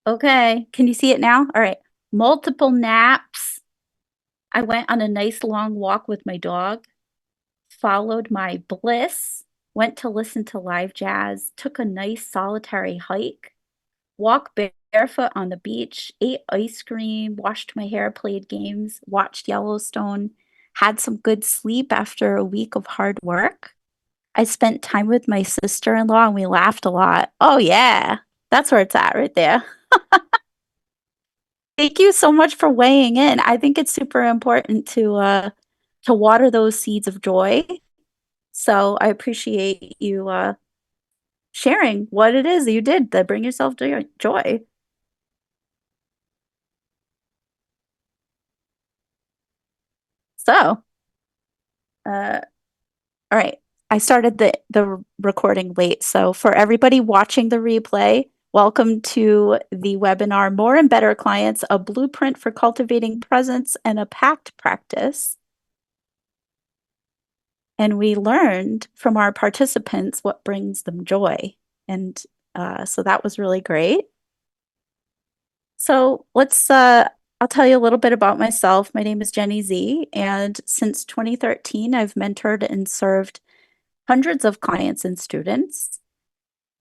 Okay, can you see it now? All right. Multiple naps. I went on a nice long walk with my dog, followed my bliss, went to listen to live jazz, took a nice solitary hike, walked barefoot on the beach, ate ice cream, washed my hair, played games, watched Yellowstone, had some good sleep after a week of hard work. I spent time with my sister-in-law and we laughed a lot. Oh yeah, that's where it's at right there. Thank you so much for weighing in. I think it's super important to water those seeds of joy. So I appreciate you sharing what it is that you did to bring yourself joy. So, uh, all right. I started the recording late. So for everybody watching the replay, welcome to the webinar More and Better Clients, a blueprint for cultivating presence and a pact practice. And we learned from our participants what brings them joy. And so that was really great. So I'll tell you a little bit about myself. My name is Jenny Z, and since 2013, I've mentored and served hundreds of clients and students.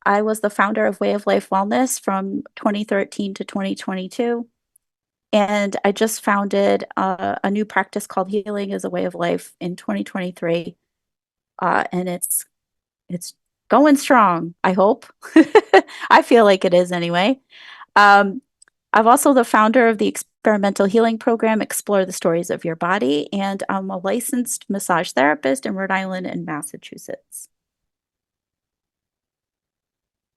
I was the founder of Way of Life Wellness from 2013 to 2022. And I just founded a new practice called Healing as a Way of Life in 2023. And it's going strong, I hope. I feel like it is anyway. Um, I'm also the founder of the experimental healing program, Explore the Stories of Your Body, and I'm a licensed massage therapist in Rhode Island and Massachusetts.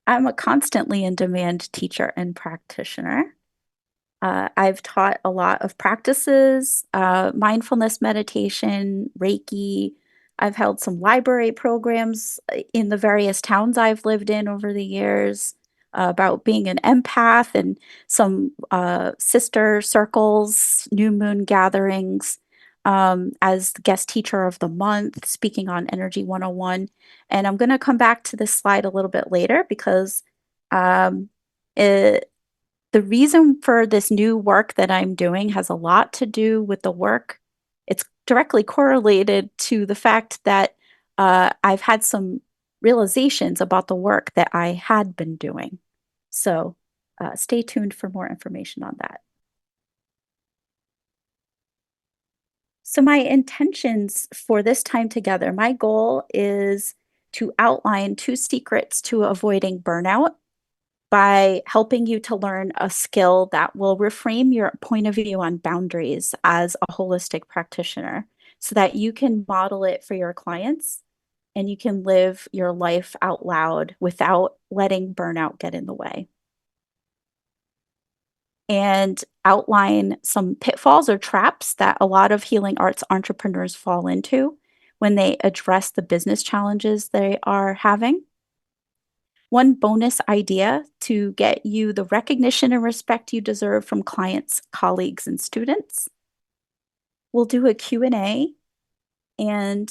I'm a constantly in demand teacher and practitioner. I've taught a lot of practices, mindfulness meditation, Reiki. I've held some library programs in the various towns I've lived in over the years about being an empath and some sister circles, new moon gatherings as the guest teacher of the month, speaking on Energy 101. And I'm going to come back to this slide a little bit later because um, it, the reason for this new work that I'm doing has a lot to do with the work. It's directly correlated to the fact that I've had some realizations about the work that I had been doing. So stay tuned for more information on that. So, my intentions for this time together, my goal is to outline 2 secrets to avoiding burnout by helping you to learn a skill that will reframe your point of view on boundaries as a holistic practitioner so that you can model it for your clients and you can live your life out loud without letting burnout get in the way. And outline some pitfalls or traps that a lot of healing arts entrepreneurs fall into when they address the business challenges they are having. One bonus idea to get you the recognition and respect you deserve from clients, colleagues, and students. We'll do a Q&A and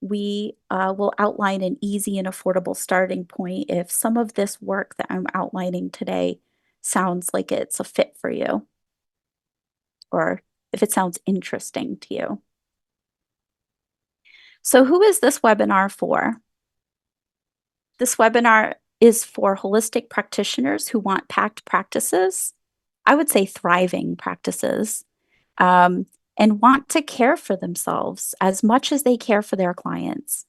we will outline an easy and affordable starting point if some of this work that I'm outlining today sounds like it's a fit for you or if it sounds interesting to you. So who is this webinar for? This webinar is for holistic practitioners who want packed practices. I would say thriving practices, and want to care for themselves as much as they care for their clients.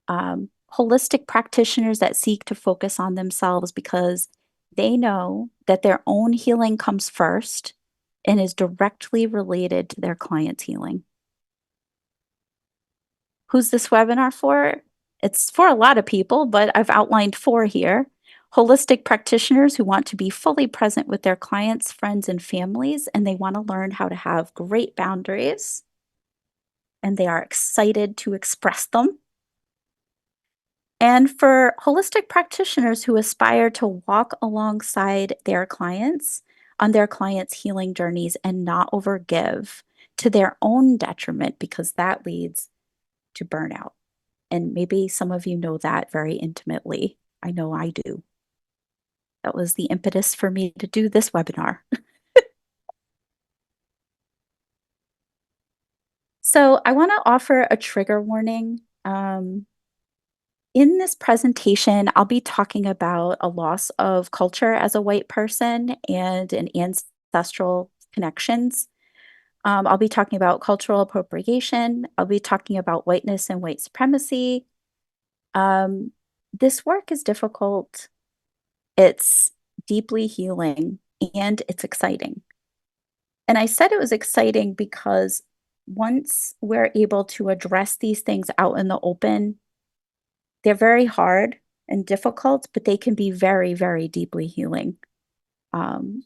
Holistic practitioners that seek to focus on themselves because they know that their own healing comes first and is directly related to their client's healing. Who's this webinar for? It's for a lot of people, but I've outlined 4 here. Holistic practitioners who want to be fully present with their clients, friends, and families, and they want to learn how to have great boundaries, and they are excited to express them. And for holistic practitioners who aspire to walk alongside their clients on their clients' healing journeys and not overgive to their own detriment because that leads to burnout. And maybe some of you know that very intimately. I know I do. That was the impetus for me to do this webinar. So I want to offer a trigger warning. In this presentation, I'll be talking about a loss of culture as a white person and an ancestral connections. I'll be talking about cultural appropriation. I'll be talking about whiteness and white supremacy. Um, this work is difficult. It's deeply healing and it's exciting. And I said it was exciting because once we're able to address these things out in the open, they're very hard and difficult, but they can be very, very deeply healing,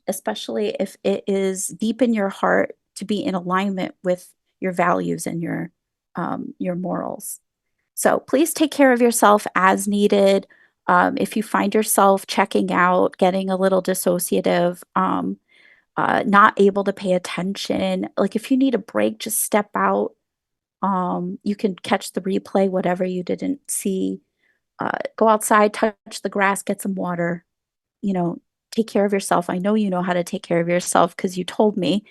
especially if it is deep in your heart to be in alignment with your values and your morals. So please take care of yourself as needed. If you find yourself checking out, getting a little dissociative, not able to pay attention, like if you need a break, just step out. You can catch the replay, whatever you didn't see. Go outside, touch the grass, get some water, you know, take care of yourself. I know you know how to take care of yourself because you told me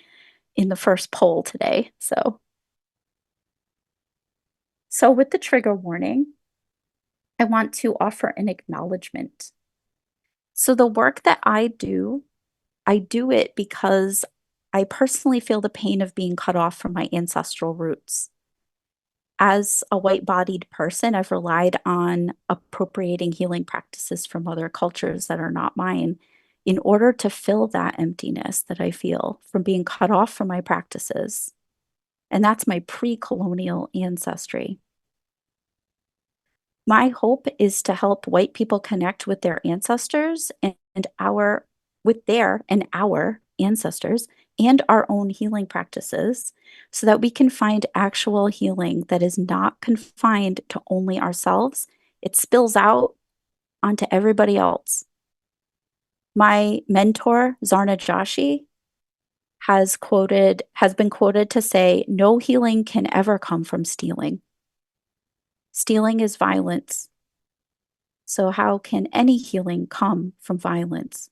in the first poll today. So with the trigger warning, I want to offer an acknowledgement. So the work that I do it because I personally feel the pain of being cut off from my ancestral roots. As a white-bodied person, I've relied on appropriating healing practices from other cultures that are not mine in order to fill that emptiness that I feel from being cut off from my practices. And that's my pre-colonial ancestry. My hope is to help white people connect with their ancestors and our ancestors and our own healing practices so that we can find actual healing that is not confined to only ourselves. It spills out onto everybody else. My mentor, Zarna Joshi, has been quoted to say, "No healing can ever come from stealing. Stealing is violence. So how can any healing come from violence?"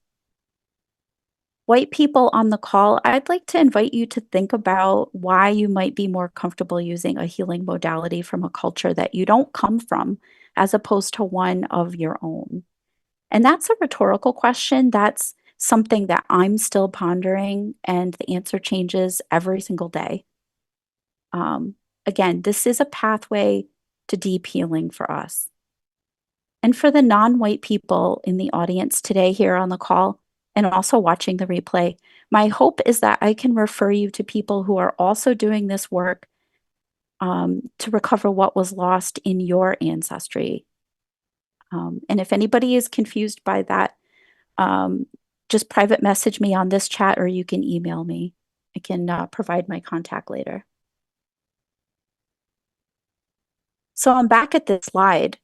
White people on the call, I'd like to invite you to think about why you might be more comfortable using a healing modality from a culture that you don't come from, as opposed to one of your own. And that's a rhetorical question. That's something that I'm still pondering, and the answer changes every single day. Again, this is a pathway to deep healing for us. And for the non-white people in the audience today here on the call and also watching the replay, my hope is that I can refer you to people who are also doing this work to recover what was lost in your ancestry. And if anybody is confused by that, just private message me on this chat or you can email me. I can provide my contact later. So I'm back at this slide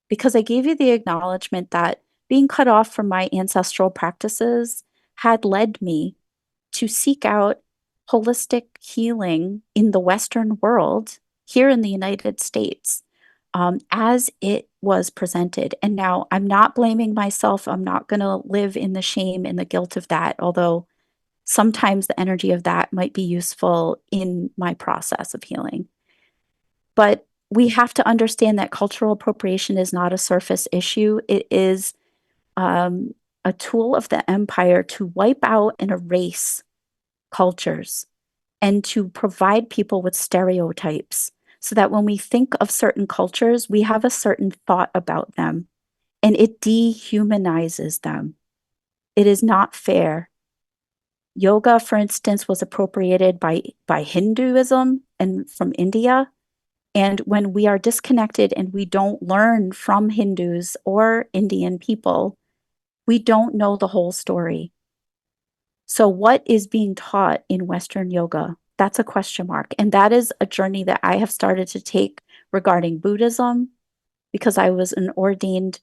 because I gave you the acknowledgement that being cut off from my ancestral practices had led me to seek out holistic healing in the Western world, here in the United States, as it was presented. And now I'm not blaming myself. I'm not going to live in the shame and the guilt of that, although sometimes the energy of that might be useful in my process of healing. But we have to understand that cultural appropriation is not a surface issue. It is a tool of the empire to wipe out and erase cultures and to provide people with stereotypes so that when we think of certain cultures, we have a certain thought about them and it dehumanizes them. It is not fair. Yoga, for instance, was appropriated by Hinduism and from India. And when we are disconnected and we don't learn from Hindus or Indian people, we don't know the whole story. So what is being taught in Western yoga? That's a question mark. And that is a journey that I have started to take regarding Buddhism because I was an ordained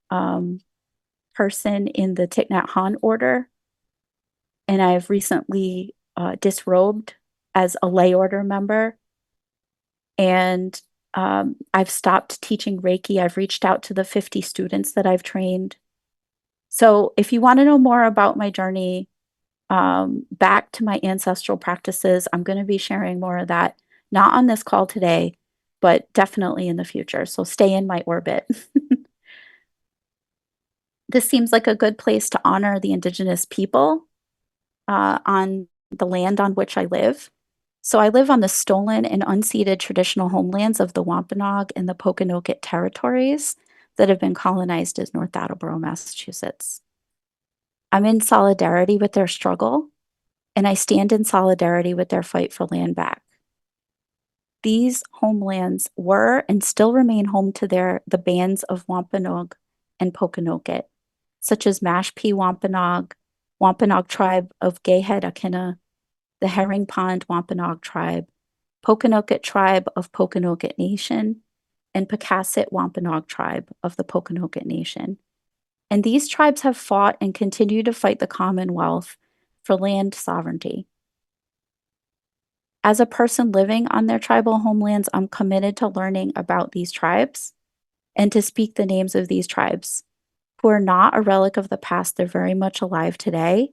person in the Thich Nhat Hanh order. And I've recently disrobed as a lay order member. And I've stopped teaching Reiki. I've reached out to the 50 students that I've trained. So if you want to know more about my journey back to my ancestral practices, I'm going to be sharing more of that, not on this call today, but definitely in the future. So stay in my orbit. This seems like a good place to honor the indigenous people on the land on which I live. So I live on the stolen and unceded traditional homelands of the Wampanoag and the Pokanoket territories that have been colonized as North Attleboro, Massachusetts. I'm in solidarity with their struggle, and I stand in solidarity with their fight for land back. These homelands were and still remain home to the bands of Wampanoag and Pokanoket, such as Mashpee Wampanoag, Wampanoag tribe of Gayhead Akina, the Herring Pond Wampanoag tribe, Pokanoket tribe of Pokanoket Nation, and Pecasset Wampanoag tribe of the Pokanoket Nation. And these tribes have fought and continue to fight the Commonwealth for land sovereignty. As a person living on their tribal homelands, I'm committed to learning about these tribes and to speak the names of these tribes who are not a relic of the past. They're very much alive today.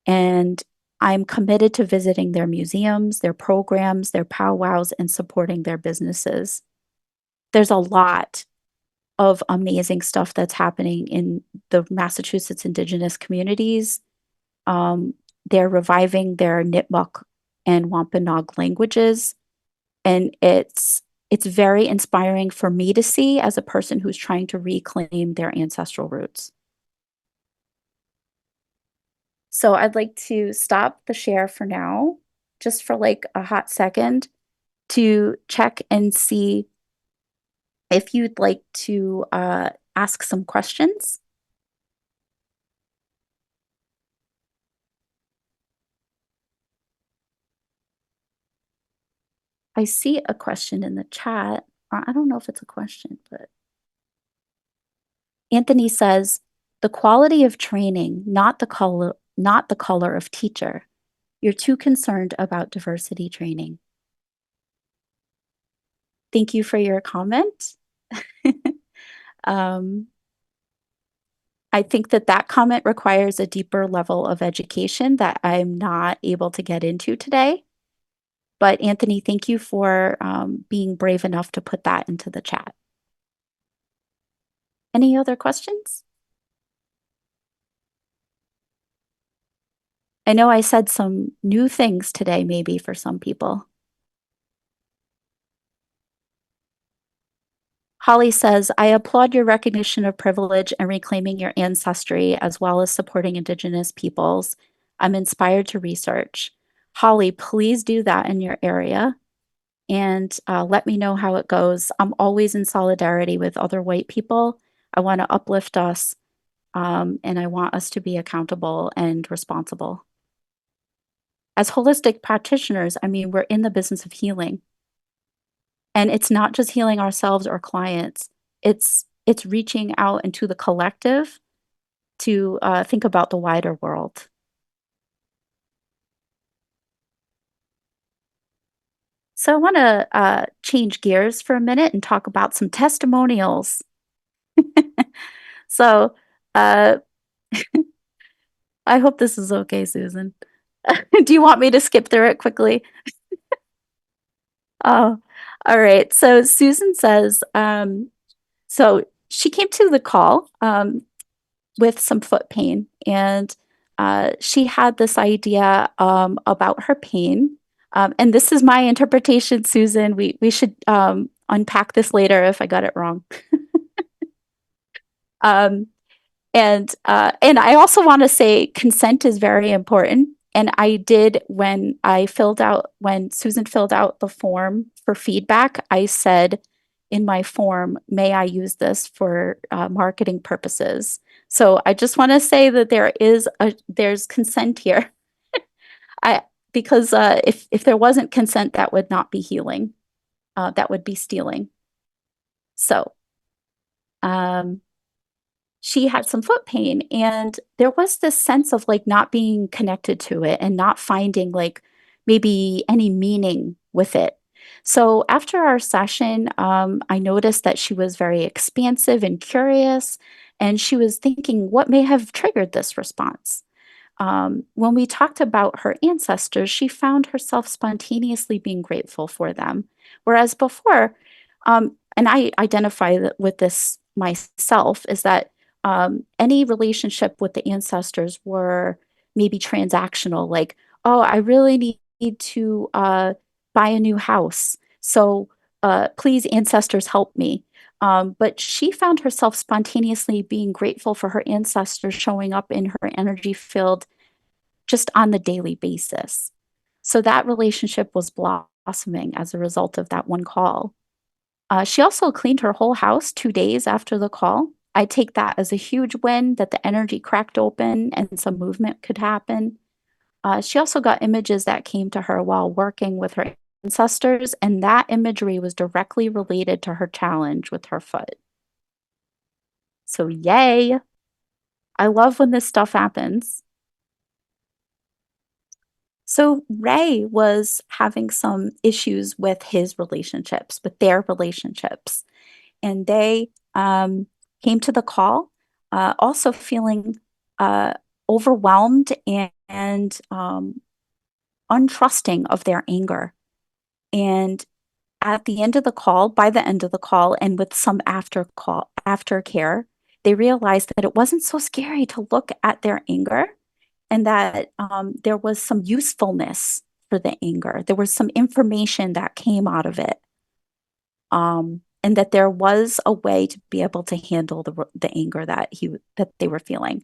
And I'm committed to visiting their museums, their programs, their powwows, and supporting their businesses. There's a lot of amazing stuff that's happening in the Massachusetts Indigenous communities. Um, they're reviving their Nipmuc and Wampanoag languages, and it's very inspiring for me to see as a person who's trying to reclaim their ancestral roots. So I'd like to stop the share for now, just for like a hot second, to check and see if you'd like to ask some questions. I see a question in the chat. I don't know if it's a question, but Anthony says, the quality of training, not the color of teacher. You're too concerned about diversity training. Thank you for your comment. um, I think that that comment requires a deeper level of education that I'm not able to get into today. But Anthony, thank you for being brave enough to put that into the chat. Any other questions? I know I said some new things today, maybe for some people. Holly says, I applaud your recognition of privilege and reclaiming your ancestry, as well as supporting Indigenous peoples. I'm inspired to research. Holly, please do that in your area and let me know how it goes. I'm always in solidarity with other white people. I want to uplift us, and I want us to be accountable and responsible. As holistic practitioners, I mean, we're in the business of healing. And it's not just healing ourselves or clients, it's reaching out into the collective to think about the wider world. So I want to change gears for a minute and talk about some testimonials. So uh, I hope this is okay, Susan. Do you want me to skip through it quickly? Oh, all right. So Susan says, so she came to the call with some foot pain, and she had this idea about her pain. And this is my interpretation, Susan. We should unpack this later if I got it wrong. Um, and I also want to say consent is very important. And I did when Susan filled out the form for feedback, I said in my form, may I use this for marketing purposes? So I just want to say that there's consent here. I because if there wasn't consent, that would not be healing. That would be stealing. So um, she had some foot pain, and there was this sense of like not being connected to it and not finding like maybe any meaning with it. So after our session, I noticed that she was very expansive and curious, And she was thinking, what may have triggered this response? When we talked about her ancestors, she found herself spontaneously being grateful for them. Whereas before, and I identify with this myself, is that any relationship with the ancestors were maybe transactional, like, oh, I really need to buy a new house. So please, ancestors, help me. But she found herself spontaneously being grateful for her ancestors showing up in her energy field just on the daily basis. So that relationship was blossoming as a result of that one call. She also cleaned her whole house 2 days after the call. I take that as a huge win that the energy cracked open and some movement could happen. She also got images that came to her while working with her ancestors, and that imagery was directly related to her challenge with her foot. So, yay! I love when this stuff happens. So Ray was having some issues with his relationships, with their relationships, and they came to the call also feeling uh, overwhelmed and untrusting of their anger. And at the end of the call, by the end of the call, and with some aftercare, they realized that it wasn't so scary to look at their anger and that there was some usefulness for the anger. There was some information that came out of it, and that there was a way to be able to handle the anger that they were feeling.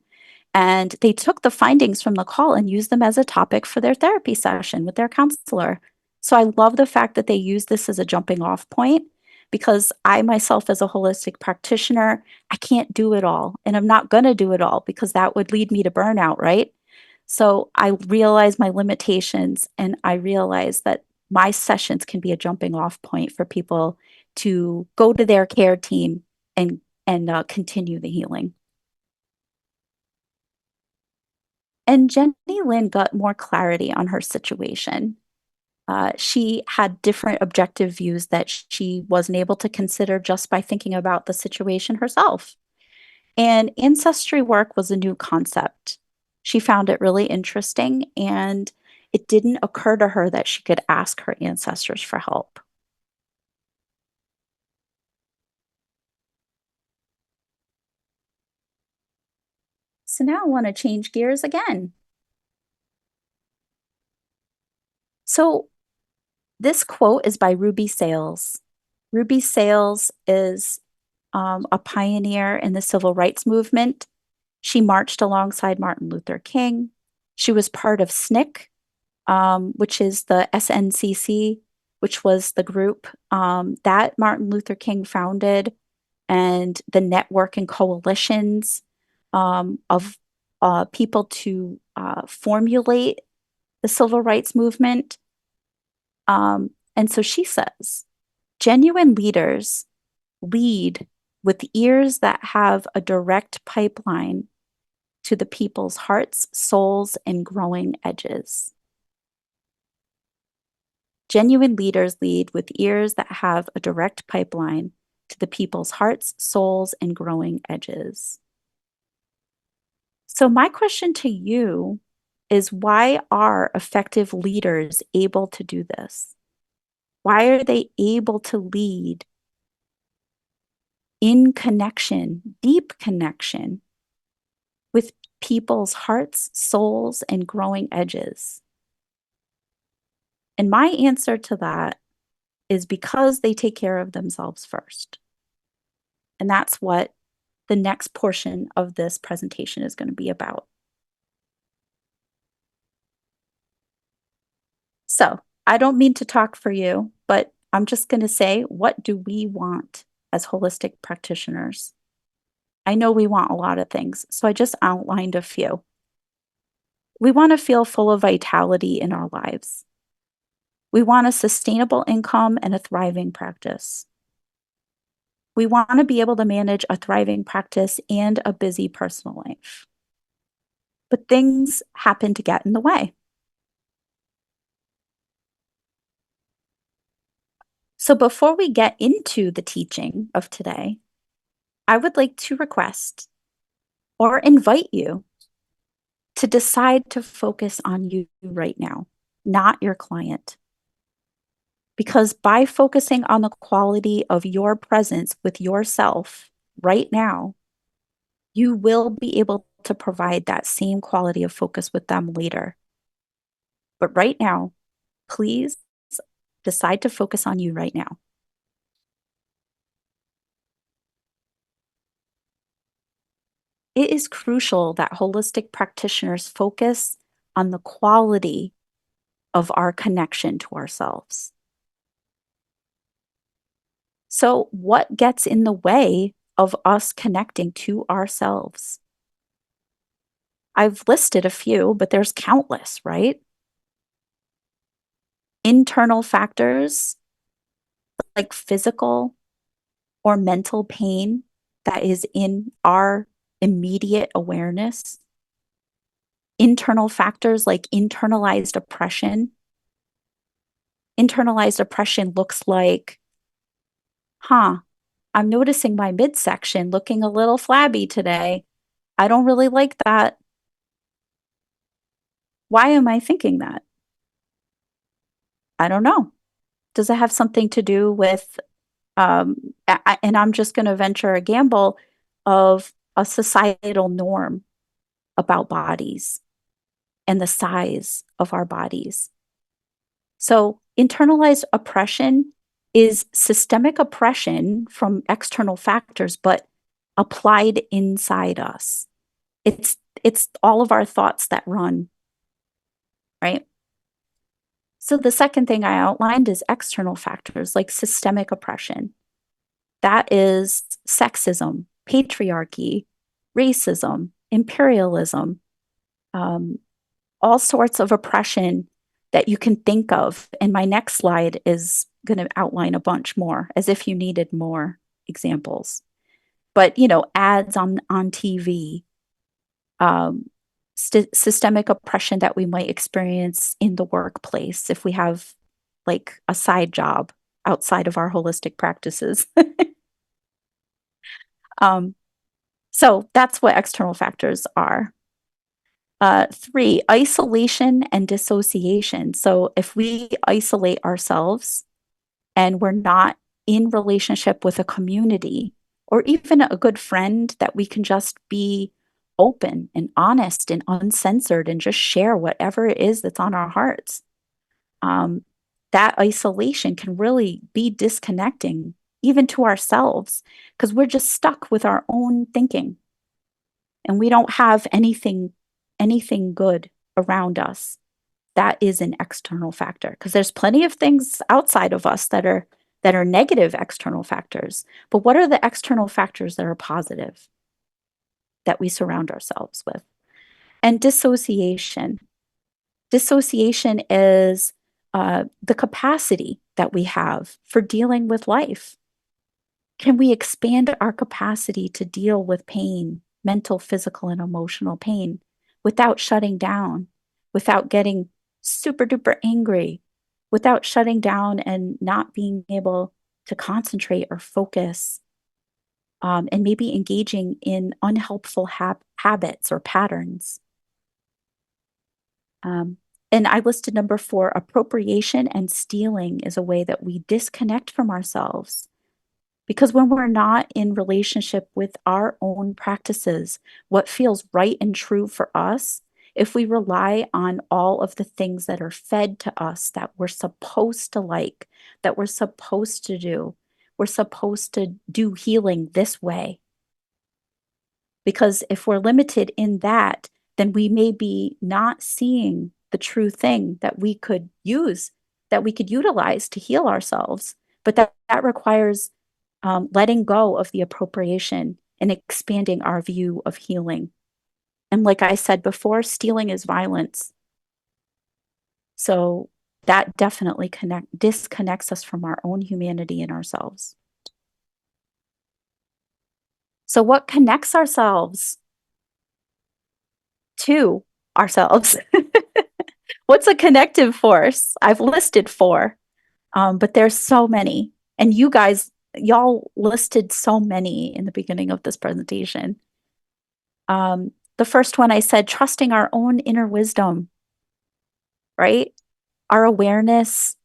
And they took the findings from the call and used them as a topic for their therapy session with their counselor. So I love the fact that they use this as a jumping off point because I myself, as a holistic practitioner, I can't do it all. And I'm not going to do it all because that would lead me to burnout, right? So I realize my limitations and I realize that my sessions can be a jumping off point for people to go to their care team and continue the healing. And Jenny Lynn got more clarity on her situation. She had different objective views that she wasn't able to consider just by thinking about the situation herself. And ancestry work was a new concept. She found it really interesting, and it didn't occur to her that she could ask her ancestors for help. So now I want to change gears again. So this quote is by Ruby Sales. Ruby Sales is a pioneer in the civil rights movement. She marched alongside Martin Luther King. She was part of SNCC, which is the SNCC, which was the group that Martin Luther King founded, and the network and coalitions of people to formulate the civil rights movement. And so she says, genuine leaders lead with ears that have a direct pipeline to the people's hearts, souls, and growing edges. Genuine leaders lead with ears that have a direct pipeline to the people's hearts, souls, and growing edges. So, my question to you is, why are effective leaders able to do this? Why are they able to lead in connection, deep connection with people's hearts, souls, and growing edges? And my answer to that is because they take care of themselves first. And that's what the next portion of this presentation is going to be about. So I don't mean to talk for you, but I'm just going to say, what do we want as holistic practitioners? I know we want a lot of things, so I just outlined a few. We want to feel full of vitality in our lives. We want a sustainable income and a thriving practice. We want to be able to manage a thriving practice and a busy personal life. But things happen to get in the way. So before we get into the teaching of today, I would like to request or invite you to decide to focus on you right now, not your client. Because by focusing on the quality of your presence with yourself right now, you will be able to provide that same quality of focus with them later. But right now, please decide to focus on you right now. It is crucial that holistic practitioners focus on the quality of our connection to ourselves. So, what gets in the way of us connecting to ourselves? I've listed a few, but there's countless, right? Internal factors like physical or mental pain that is in our immediate awareness. Internal factors like internalized oppression. Internalized oppression looks like, I'm noticing my midsection looking a little flabby today. I don't really like that. Why am I thinking that? I don't know. Does it have something to do with, and I'm just going to venture a gamble of a societal norm about bodies and the size of our bodies? So, internalized oppression is systemic oppression from external factors, but applied inside us. It's all of our thoughts that run, right? So the second thing I outlined is external factors like systemic oppression. That is sexism, patriarchy, racism, imperialism, um, all sorts of oppression that you can think of. And my next slide is going to outline a bunch more, as if you needed more examples. But ads on TV, um, systemic oppression that we might experience in the workplace if we have like a side job outside of our holistic practices. um, so that's what external factors are. Three, isolation and dissociation. So if we isolate ourselves and we're not in relationship with a community or even a good friend that we can just be open and honest and uncensored and just share whatever it is that's on our hearts, um, that isolation can really be disconnecting even to ourselves because we're just stuck with our own thinking and we don't have anything good around us. That is an external factor because there's plenty of things outside of us that are negative external factors. But what are the external factors that are positive that we surround ourselves with? And dissociation. Dissociation is the capacity that we have for dealing with life. Can we expand our capacity to deal with pain, mental, physical, and emotional pain without shutting down, without getting super duper angry, without shutting down and not being able to concentrate or focus, and maybe engaging in unhelpful habits or patterns? Um, and I listed number 4, appropriation and stealing is a way that we disconnect from ourselves. Because when we're not in relationship with our own practices, what feels right and true for us, if we rely on all of the things that are fed to us that we're supposed to like, that we're supposed to do, we're supposed to do healing this way. Because if we're limited in that, then we may be not seeing the true thing that we could use, that we could utilize to heal ourselves. But that requires letting go of the appropriation and expanding our view of healing. And like I said before, stealing is violence. So that definitely disconnects us from our own humanity and ourselves. So what connects ourselves to ourselves? What's a connective force? I've listed 4, but there's so many. And y'all listed so many in the beginning of this presentation. The first one I said, trusting our own inner wisdom, right? Our awareness,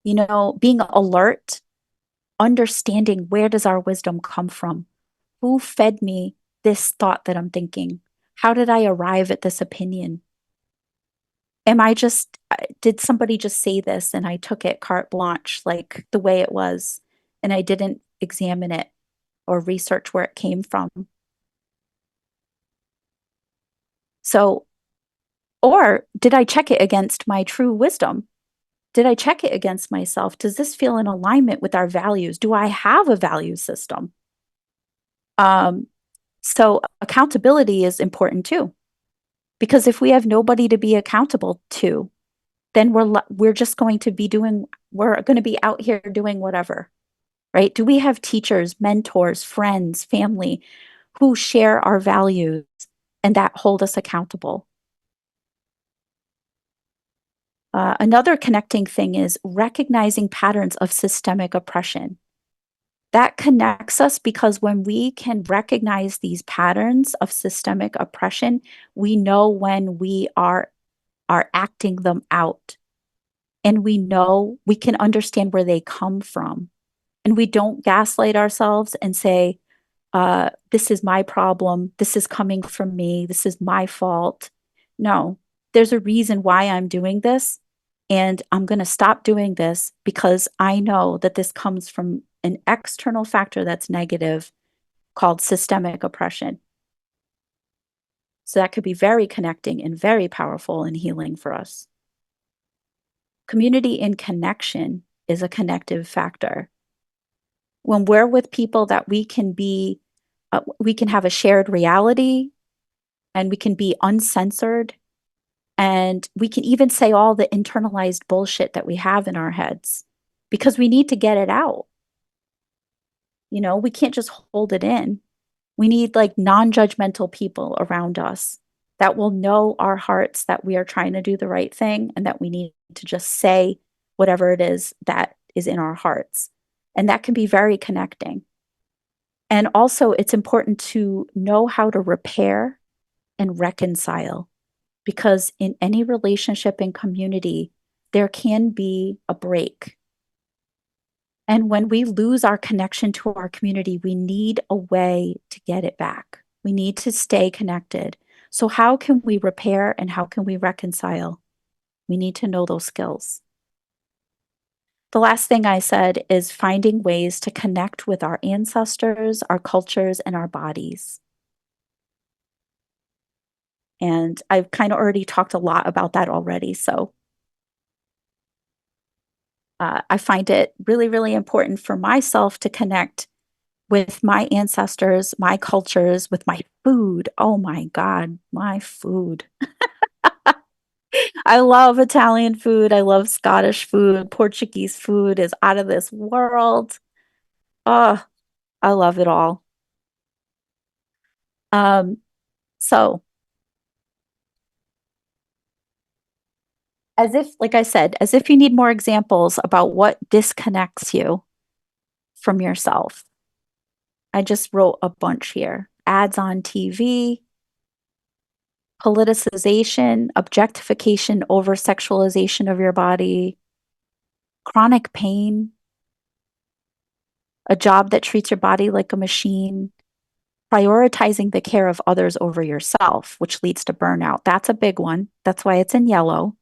being alert, understanding where does our wisdom come from? Who fed me this thought that I'm thinking? How did I arrive at this opinion? Did somebody just say this and I took it carte blanche, like the way it was, and I didn't examine it or research where it came from? So, or did I check it against my true wisdom? Did I check it against myself? Does this feel in alignment with our values? Do I have a value system? Um, so accountability is important too, because if we have nobody to be accountable to, then we're just going to be doing we're going to be out here doing whatever, right? Do we have teachers, mentors, friends, family who share our values and that hold us accountable? Another connecting thing is recognizing patterns of systemic oppression. That connects us because when we can recognize these patterns of systemic oppression, we know when we are acting them out, and we know we can understand where they come from. And we don't gaslight ourselves and say, this is my problem. This is coming from me. This is my fault. No, there's a reason why I'm doing this. And I'm going to stop doing this because I know that this comes from an external factor that's negative called systemic oppression. So that could be very connecting and very powerful and healing for us. Community and connection is a connective factor. When we're with people that we can have a shared reality and we can be uncensored and we can even say all the internalized bullshit that we have in our heads because we need to get it out. We can't just hold it in. We need like non-judgmental people around us that will know our hearts that we are trying to do the right thing and that we need to just say whatever it is that is in our hearts. And that can be very connecting. And also, it's important to know how to repair and reconcile because in any relationship and community, there can be a break. And when we lose our connection to our community, we need a way to get it back. We need to stay connected. So, how can we repair and how can we reconcile? We need to know those skills. The last thing I said is finding ways to connect with our ancestors, our cultures, and our bodies. And I've kind of already talked a lot about that already. So I find it really, really important for myself to connect with my ancestors, my cultures, with my food. Oh my God, my food. I love Italian food. I love Scottish food. Portuguese food is out of this world. Oh, I love it all. Um, so as if, like I said, as if you need more examples about what disconnects you from yourself. I just wrote a bunch here. Ads on TV, politicization, objectification, over sexualization of your body, chronic pain, a job that treats your body like a machine, prioritizing the care of others over yourself, which leads to burnout. That's a big one. That's why it's in yellow.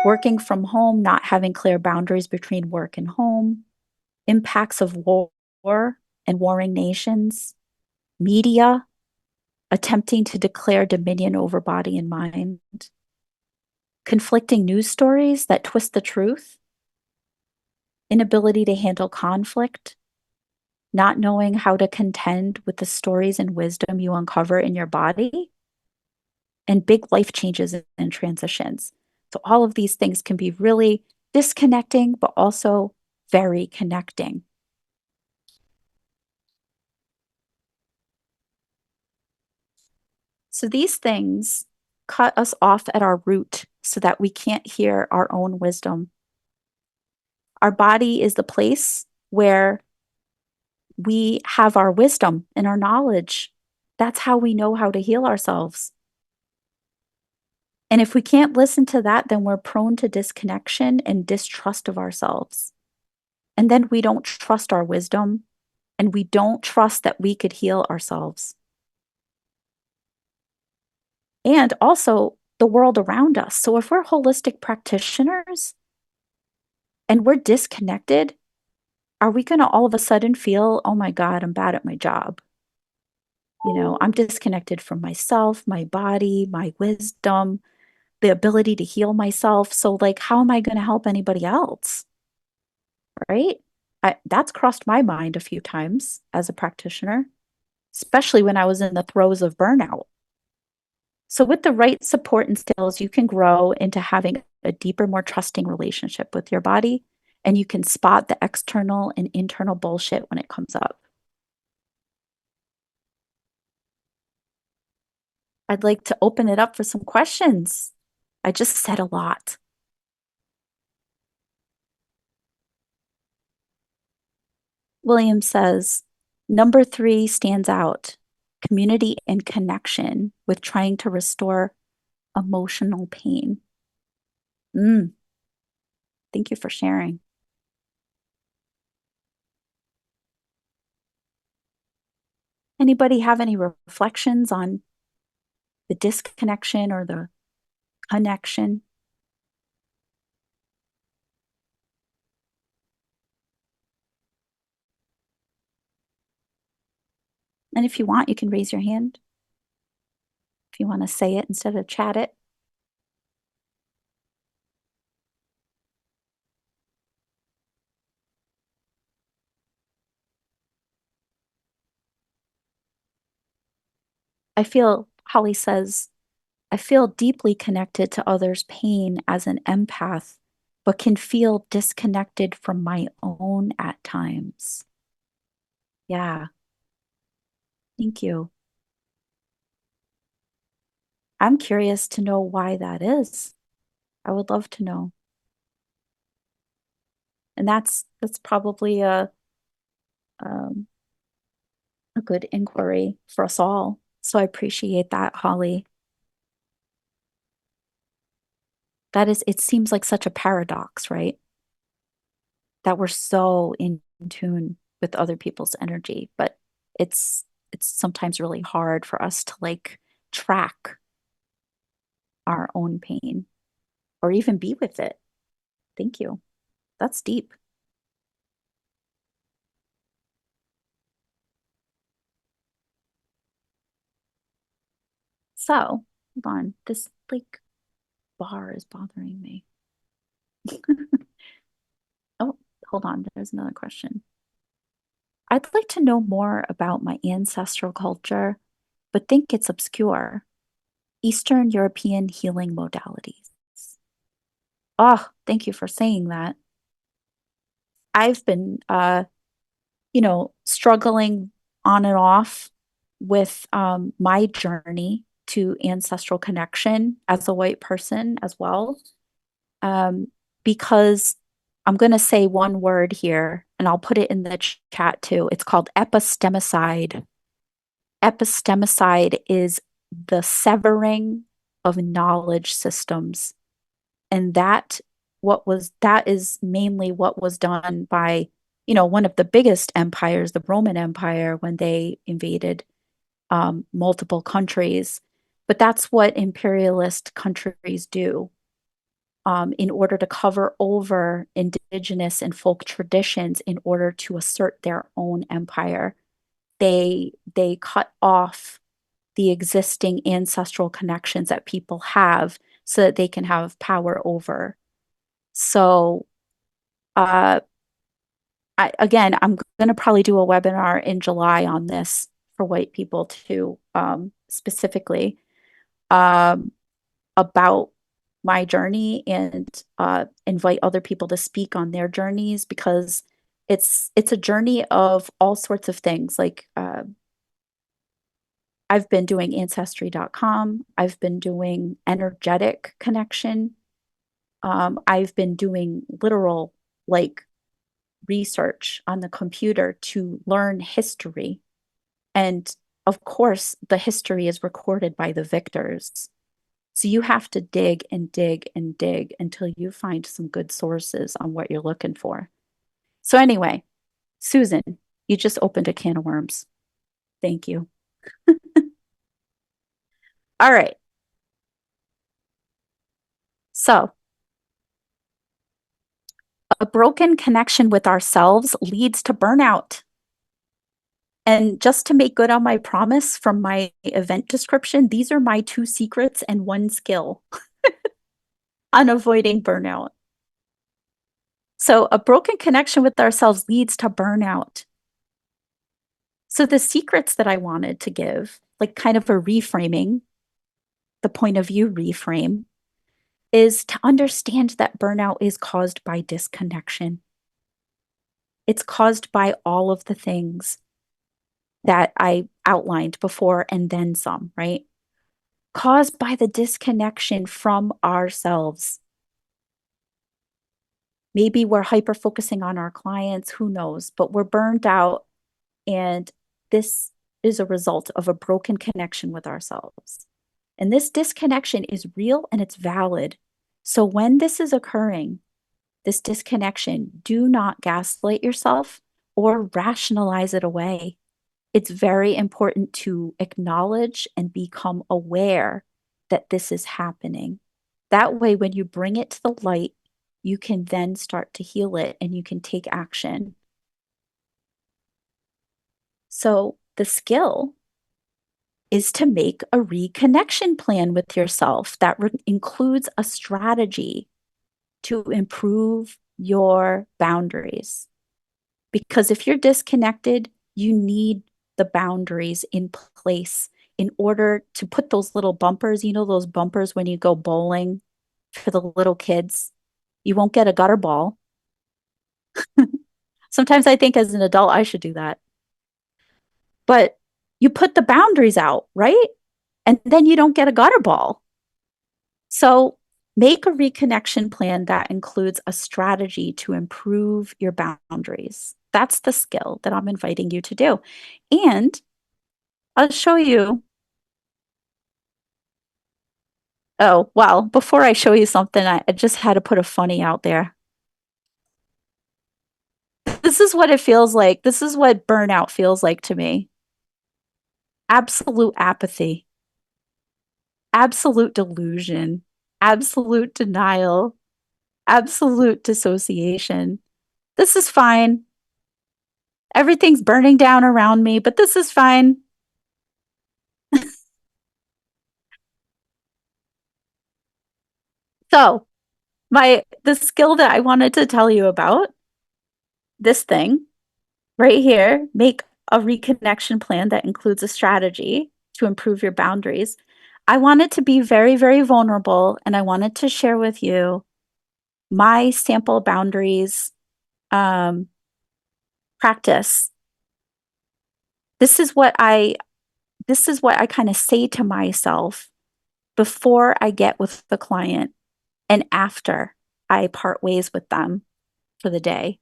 Working from home, not having clear boundaries between work and home, impacts of war and warring nations, media, attempting to declare dominion over body and mind, conflicting news stories that twist the truth, inability to handle conflict, not knowing how to contend with the stories and wisdom you uncover in your body, and big life changes and transitions. So, all of these things can be really disconnecting, but also very connecting. So, these things cut us off at our root so that we can't hear our own wisdom. Our body is the place where we have our wisdom and our knowledge. That's how we know how to heal ourselves. And if we can't listen to that, then we're prone to disconnection and distrust of ourselves. And then we don't trust our wisdom and we don't trust that we could heal ourselves. And also the world around us. So if we're holistic practitioners and we're disconnected, are we going to all of a sudden feel, oh my God, I'm bad at my job? I'm disconnected from myself, my body, my wisdom, the ability to heal myself. So, like, how am I going to help anybody else? Right? That's crossed my mind a few times as a practitioner, especially when I was in the throes of burnout. So, with the right support and skills, you can grow into having a deeper, more trusting relationship with your body, and you can spot the external and internal bullshit when it comes up. I'd like to open it up for some questions. I just said a lot. William says, number 3 stands out, community and connection with trying to restore emotional pain. Mm, thank you for sharing. Anybody have any reflections on the disconnection or the connection? And if you want, you can raise your hand if you want to say it instead of chat it. Holly says, I feel deeply connected to others' pain as an empath, but can feel disconnected from my own at times. Yeah, thank you. I'm curious to know why that is. I would love to know. And that's probably um, a good inquiry for us all. So I appreciate that, Holly. It seems like such a paradox, right? That we're so in tune with other people's energy, but it's it's sometimes really hard for us to like track our own pain or even be with it. Thank you. That's deep. So, hold on. This like bar is bothering me. Oh, hold on. There's another question. I'd like to know more about my ancestral culture, but think it's obscure. Eastern European healing modalities. Oh, thank you for saying that. I've been struggling on and off with my journey to ancestral connection as a white person as well. Um, because I'm going to say one word here and I'll put it in the chat too. It's called epistemicide. Epistemicide is the severing of knowledge systems. And that is mainly what was done by, one of the biggest empires, the Roman Empire, when they invaded multiple countries. But that's what imperialist countries do in order to cover over indigenous and folk traditions in order to assert their own empire. They cut off the existing ancestral connections that people have so that they can have power over. So, uh, I'm going to probably do a webinar in July on this for white people too, specifically um, about my journey and invite other people to speak on their journeys because it's a journey of all sorts of things. Like I've been doing ancestry.com. I've been doing energetic connection. I've been doing literal like research on the computer to learn history. And of course, the history is recorded by the victors. So you have to dig and dig and dig until you find some good sources on what you're looking for. So, anyway, Susan, you just opened a can of worms. Thank you. All right. So, a broken connection with ourselves leads to burnout. And just to make good on my promise from my event description, these are my two secrets and one skill on avoiding burnout. So, a broken connection with ourselves leads to burnout. So, the secrets that I wanted to give, like kind of a reframing, the point of view reframe, is to understand that burnout is caused by disconnection. It's caused by all of the things that I outlined before and then some, right? Caused by the disconnection from ourselves. Maybe we're hyper focusing on our clients, who knows, but we're burned out. And this is a result of a broken connection with ourselves. And this disconnection is real and it's valid. So when this is occurring, this disconnection, do not gaslight yourself or rationalize it away. It's very important to acknowledge and become aware that this is happening. That way, when you bring it to the light, you can then start to heal it and you can take action. So, the skill is to make a reconnection plan with yourself that includes a strategy to improve your boundaries. Because if you're disconnected, you need the boundaries in place in order to put those little bumpers, you know, those bumpers when you go bowling for the little kids. You won't get a gutter ball. Sometimes I think as an adult, I should do that. But you put the boundaries out, right? And then you don't get a gutter ball. So make a reconnection plan that includes a strategy to improve your boundaries. That's the skill that I'm inviting you to do. And I'll show you. Oh, well, before I show you something, I just had to put a funny out there. This is what it feels like. This is what burnout feels like to me. Absolute apathy, absolute delusion, absolute denial, absolute dissociation. This is fine. Everything's burning down around me, but this is fine. So, the skill that I wanted to tell you about, this thing right here, make a reconnection plan that includes a strategy to improve your boundaries. I wanted to be very, very vulnerable and I wanted to share with you my sample boundaries um, practice. This is what I kind of say to myself before I get with the client and after I part ways with them for the day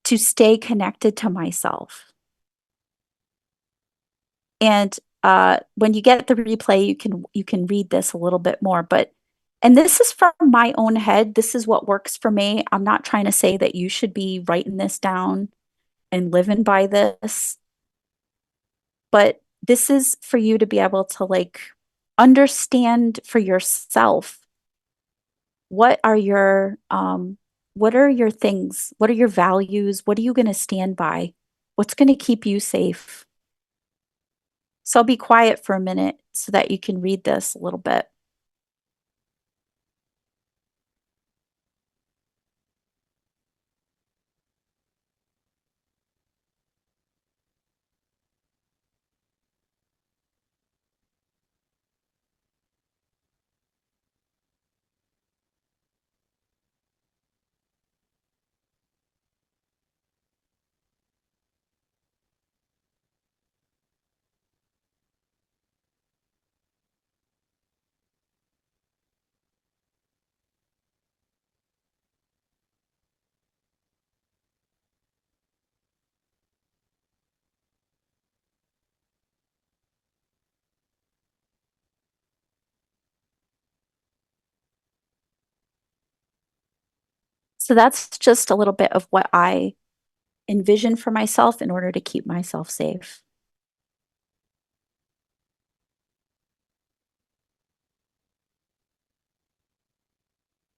to stay connected to myself. And when you get the replay, you can read this a little bit more. But and this is from my own head. This is what works for me. I'm not trying to say that you should be writing this down and living by this, but this is for you to be able to like understand for yourself what are your things? What are your values? What are you going to stand by? What's going to keep you safe? So I'll be quiet for a minute so that you can read this a little bit. So that's just a little bit of what I envision for myself in order to keep myself safe.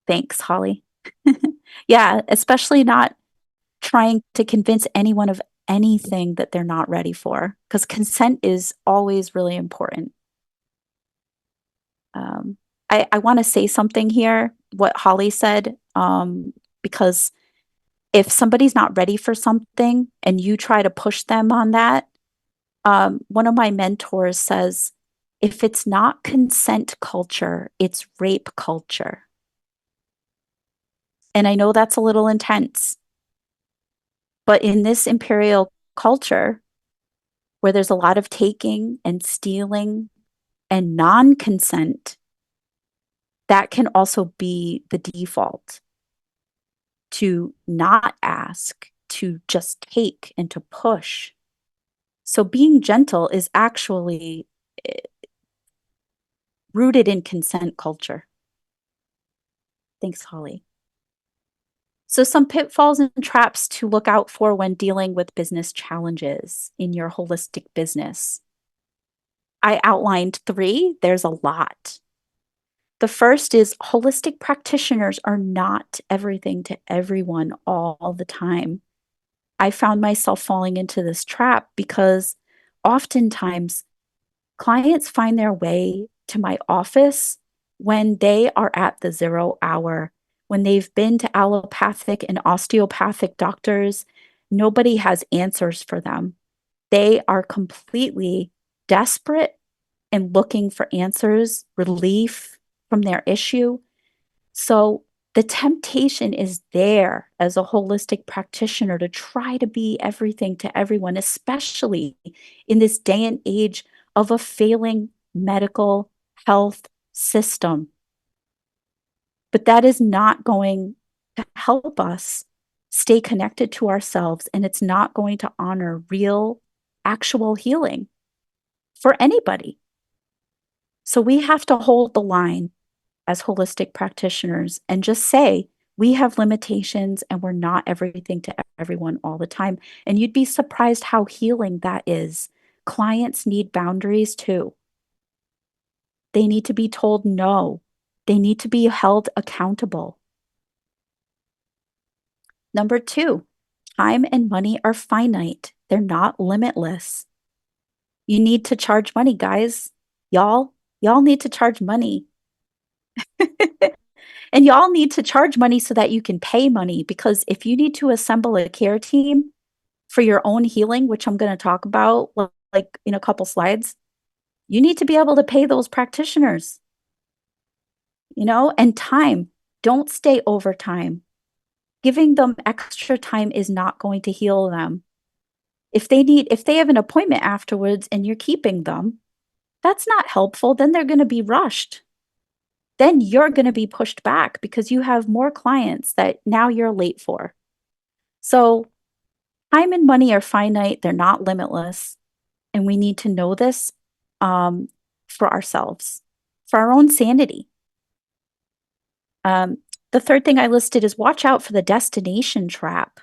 Thanks, Holly. Yeah, especially not trying to convince anyone of anything that they're not ready for, because consent is always really important. Um, I want to say something here, what Holly said, because if somebody's not ready for something and you try to push them on that, one of my mentors says, if it's not consent culture, it's rape culture. And I know that's a little intense, but in this imperial culture where there's a lot of taking and stealing and non consent, that can also be the default to not ask, to just take and to push. So being gentle is actually rooted in consent culture. Thanks, Holly. So, some pitfalls and traps to look out for when dealing with business challenges in your holistic business. I outlined three, there's a lot. The first is holistic practitioners are not everything to everyone all the time. I found myself falling into this trap because oftentimes clients find their way to my office when they are at the 0 hour, when they've been to allopathic and osteopathic doctors. Nobody has answers for them. They are completely desperate and looking for answers, relief from their issue. So the temptation is there as a holistic practitioner to try to be everything to everyone, especially in this day and age of a failing medical health system. But that is not going to help us stay connected to ourselves, and it's not going to honor real, actual healing for anybody. So we have to hold the line as holistic practitioners and just say, we have limitations and we're not everything to everyone all the time. And you'd be surprised how healing that is. Clients need boundaries too. They need to be told no. They need to be held accountable. Number two, time and money are finite. They're not limitless. You need to charge money, guys. Y'all need to charge money. And y'all need to charge money so that you can pay money, because if you need to assemble a care team for your own healing, which I'm going to talk about like in a couple slides, you need to be able to pay those practitioners, and time. Don't stay overtime. Giving them extra time is not going to heal them. If they have an appointment afterwards and you're keeping them, that's not helpful. Then they're going to be rushed. Then you're going to be pushed back because you have more clients that now you're late for. So time and money are finite, they're not limitless. And we need to know this um, for ourselves, for our own sanity. Um, the third thing I listed is watch out for the destination trap.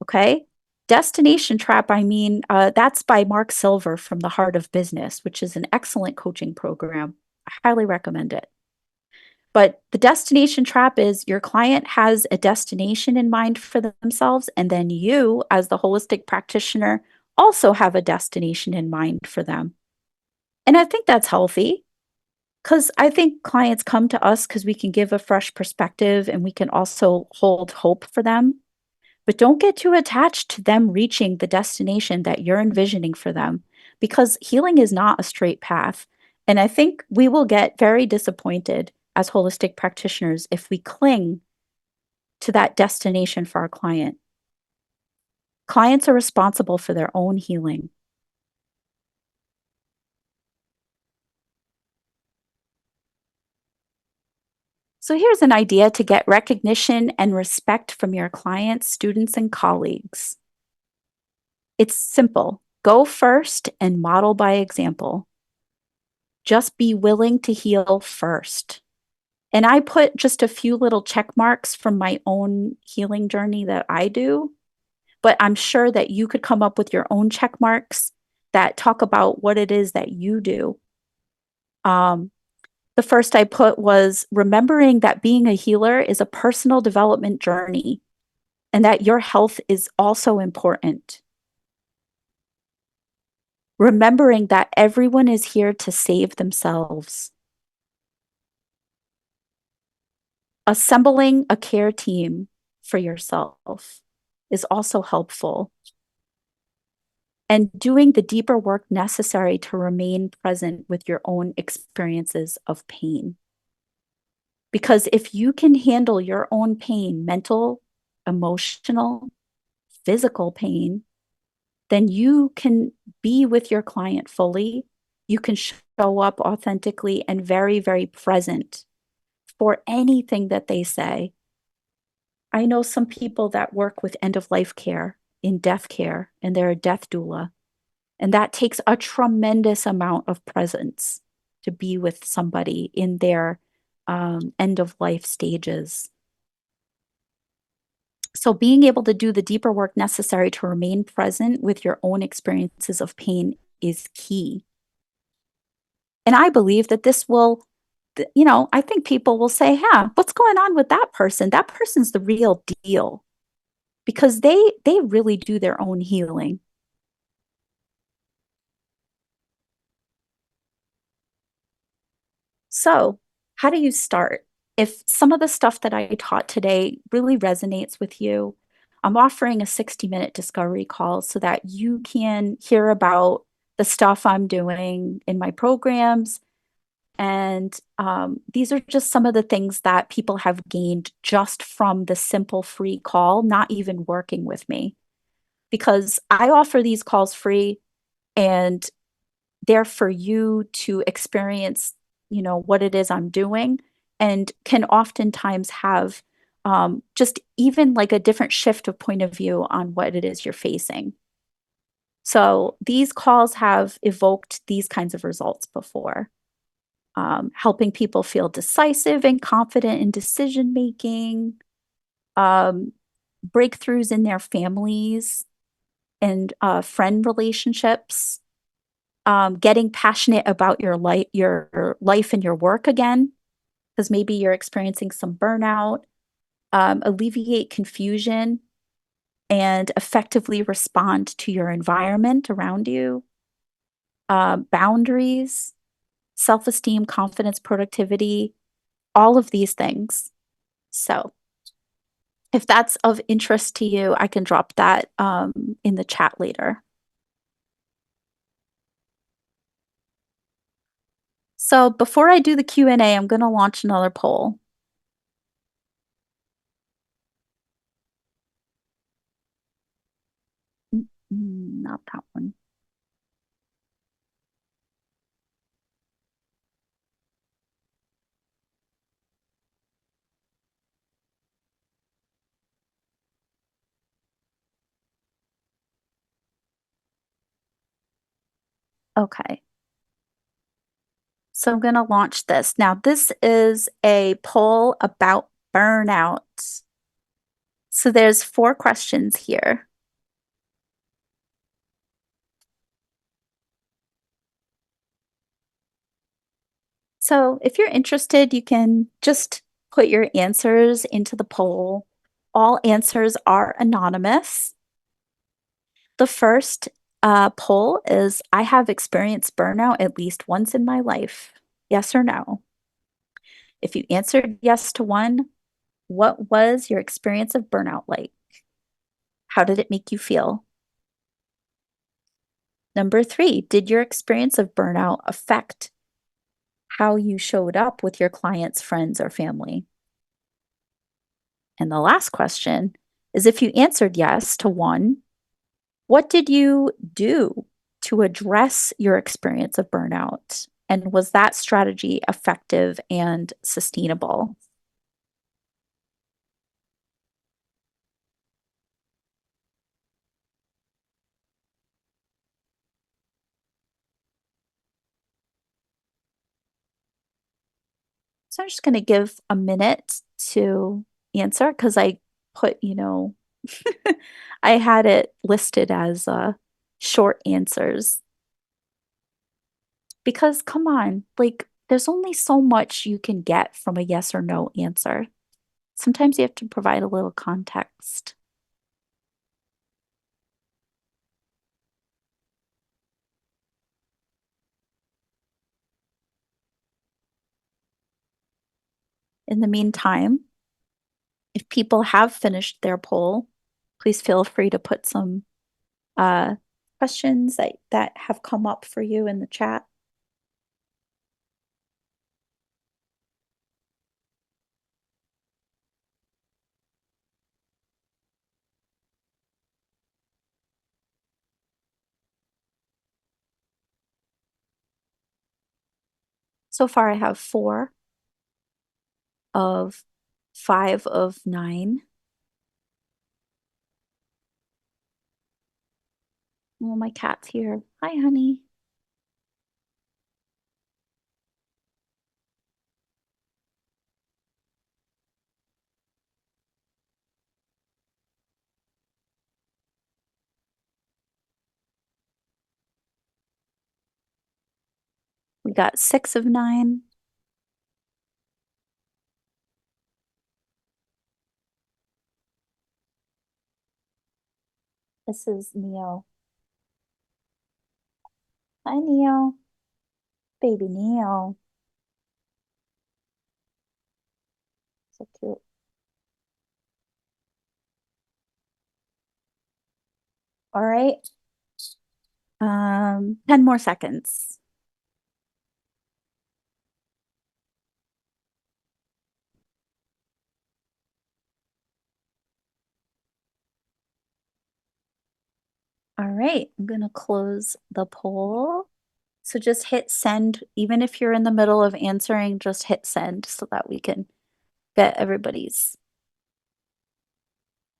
Okay. Destination trap, I mean, that's by Mark Silver from The Heart of Business, which is an excellent coaching program. I highly recommend it. But the destination trap is your client has a destination in mind for themselves, and then you, as the holistic practitioner, also have a destination in mind for them. And I think that's healthy because I think clients come to us because we can give a fresh perspective and we can also hold hope for them. But don't get too attached to them reaching the destination that you're envisioning for them, because healing is not a straight path. And I think we will get very disappointed as holistic practitioners if we cling to that destination for our client. Clients are responsible for their own healing. So here's an idea to get recognition and respect from your clients, students, and colleagues. It's simple. Go first and model by example. Just be willing to heal first. And I put just a few little check marks from my own healing journey that I do, but I'm sure that you could come up with your own check marks that talk about what it is that you do. Um, the first I put was remembering that being a healer is a personal development journey and that your health is also important. Remembering that everyone is here to save themselves. Assembling a care team for yourself is also helpful. And doing the deeper work necessary to remain present with your own experiences of pain. Because if you can handle your own pain, mental, emotional, physical pain, then you can be with your client fully. You can show up authentically and very, very present for anything that they say. I know some people that work with end of life care, in death care, and they're a death doula. And that takes a tremendous amount of presence to be with somebody in their end of life stages. So, being able to do the deeper work necessary to remain present with your own experiences of pain is key. And I believe that this will, I think people will say, yeah, what's going on with that person? That person's the real deal because they really do their own healing. So, how do you start? If some of the stuff that I taught today really resonates with you, I'm offering a 60-minute discovery call so that you can hear about the stuff I'm doing in my programs. And these are just some of the things that people have gained just from the simple free call, not even working with me. Because I offer these calls free and there for you to experience, what it is I'm doing and can oftentimes have just even like a different shift of point of view on what it is you're facing. So these calls have evoked these kinds of results before, helping people feel decisive and confident in decision making, um, breakthroughs in their families and friend relationships, getting passionate about your life and your work again, because maybe you're experiencing some burnout, alleviate confusion and effectively respond to your environment around you, boundaries, self-esteem, confidence, productivity, all of these things. So if that's of interest to you, I can drop that in the chat later. So before I do the Q&A, I'm going to launch another poll. Not that one. Okay. So I'm going to launch this. Now, this is a poll about burnout. So there's 4 questions here. So if you're interested, you can just put your answers into the poll. All answers are anonymous. The first poll is I have experienced burnout at least once in my life. Yes or no? If you answered yes to one, what was your experience of burnout like? How did it make you feel? Number 3, did your experience of burnout affect how you showed up with your clients, friends, or family? And the last question is if you answered yes to one, what did you do to address your experience of burnout? And was that strategy effective and sustainable? So I'm just going to give a minute to answer because I put, I had it listed as short answers because come on, like there's only so much you can get from a yes or no answer. Sometimes you have to provide a little context. In the meantime, if people have finished their poll, please feel free to put some uh, questions that have come up for you in the chat. So far, I have 4 of 5 of 9. Oh, my cat's here. Hi, honey. We got 6 of 9. This is Neo. Hi, Neo. Baby Neo. So cute. All right. 10 more seconds. All right. I'm going to close the poll. So just hit send. Even if you're in the middle of answering, just hit send so that we can get everybody's.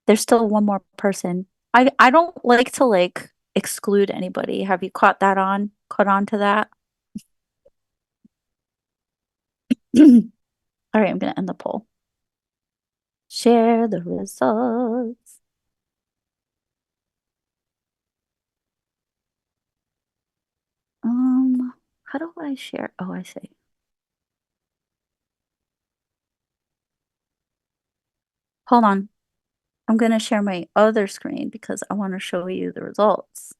There's still one more person. I don't like to exclude anybody. Have you caught that on? Caught on to that? All right, I'm gonna end the poll. Share the results. How do I share? Oh, I see. Hold on. I'm gonna share my other screen because I want to show you the results.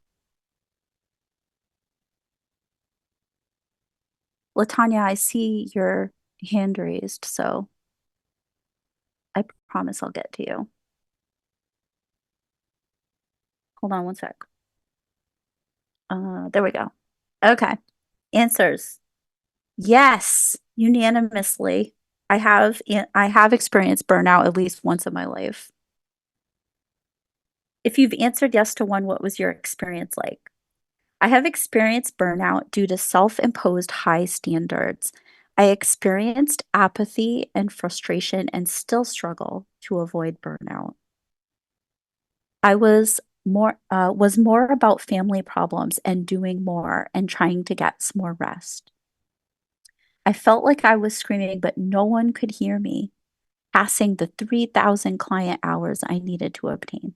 Latanya, I see your hand raised, so I promise I'll get to you. Hold on one sec. There we go. Okay. Answers. Yes, unanimously. I have experienced burnout at least once in my life. If you've answered yes to one, what was your experience like? I have experienced burnout due to self-imposed high standards. I experienced apathy and frustration and still struggle to avoid burnout. I was more about family problems and doing more and trying to get some more rest. I felt like I was screaming, but no one could hear me, passing the 3,000 client hours I needed to obtain.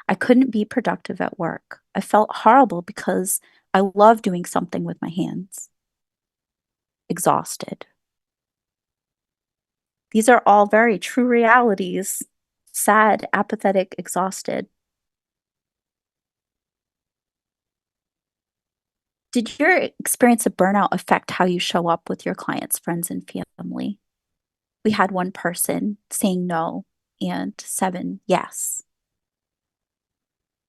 I couldn't be productive at work. I felt horrible because I love doing something with my hands. Exhausted. These are all very true realities. Sad, apathetic, exhausted. Did your experience of burnout affect how you show up with your clients, friends, and family? We had one person saying no and 7 yes.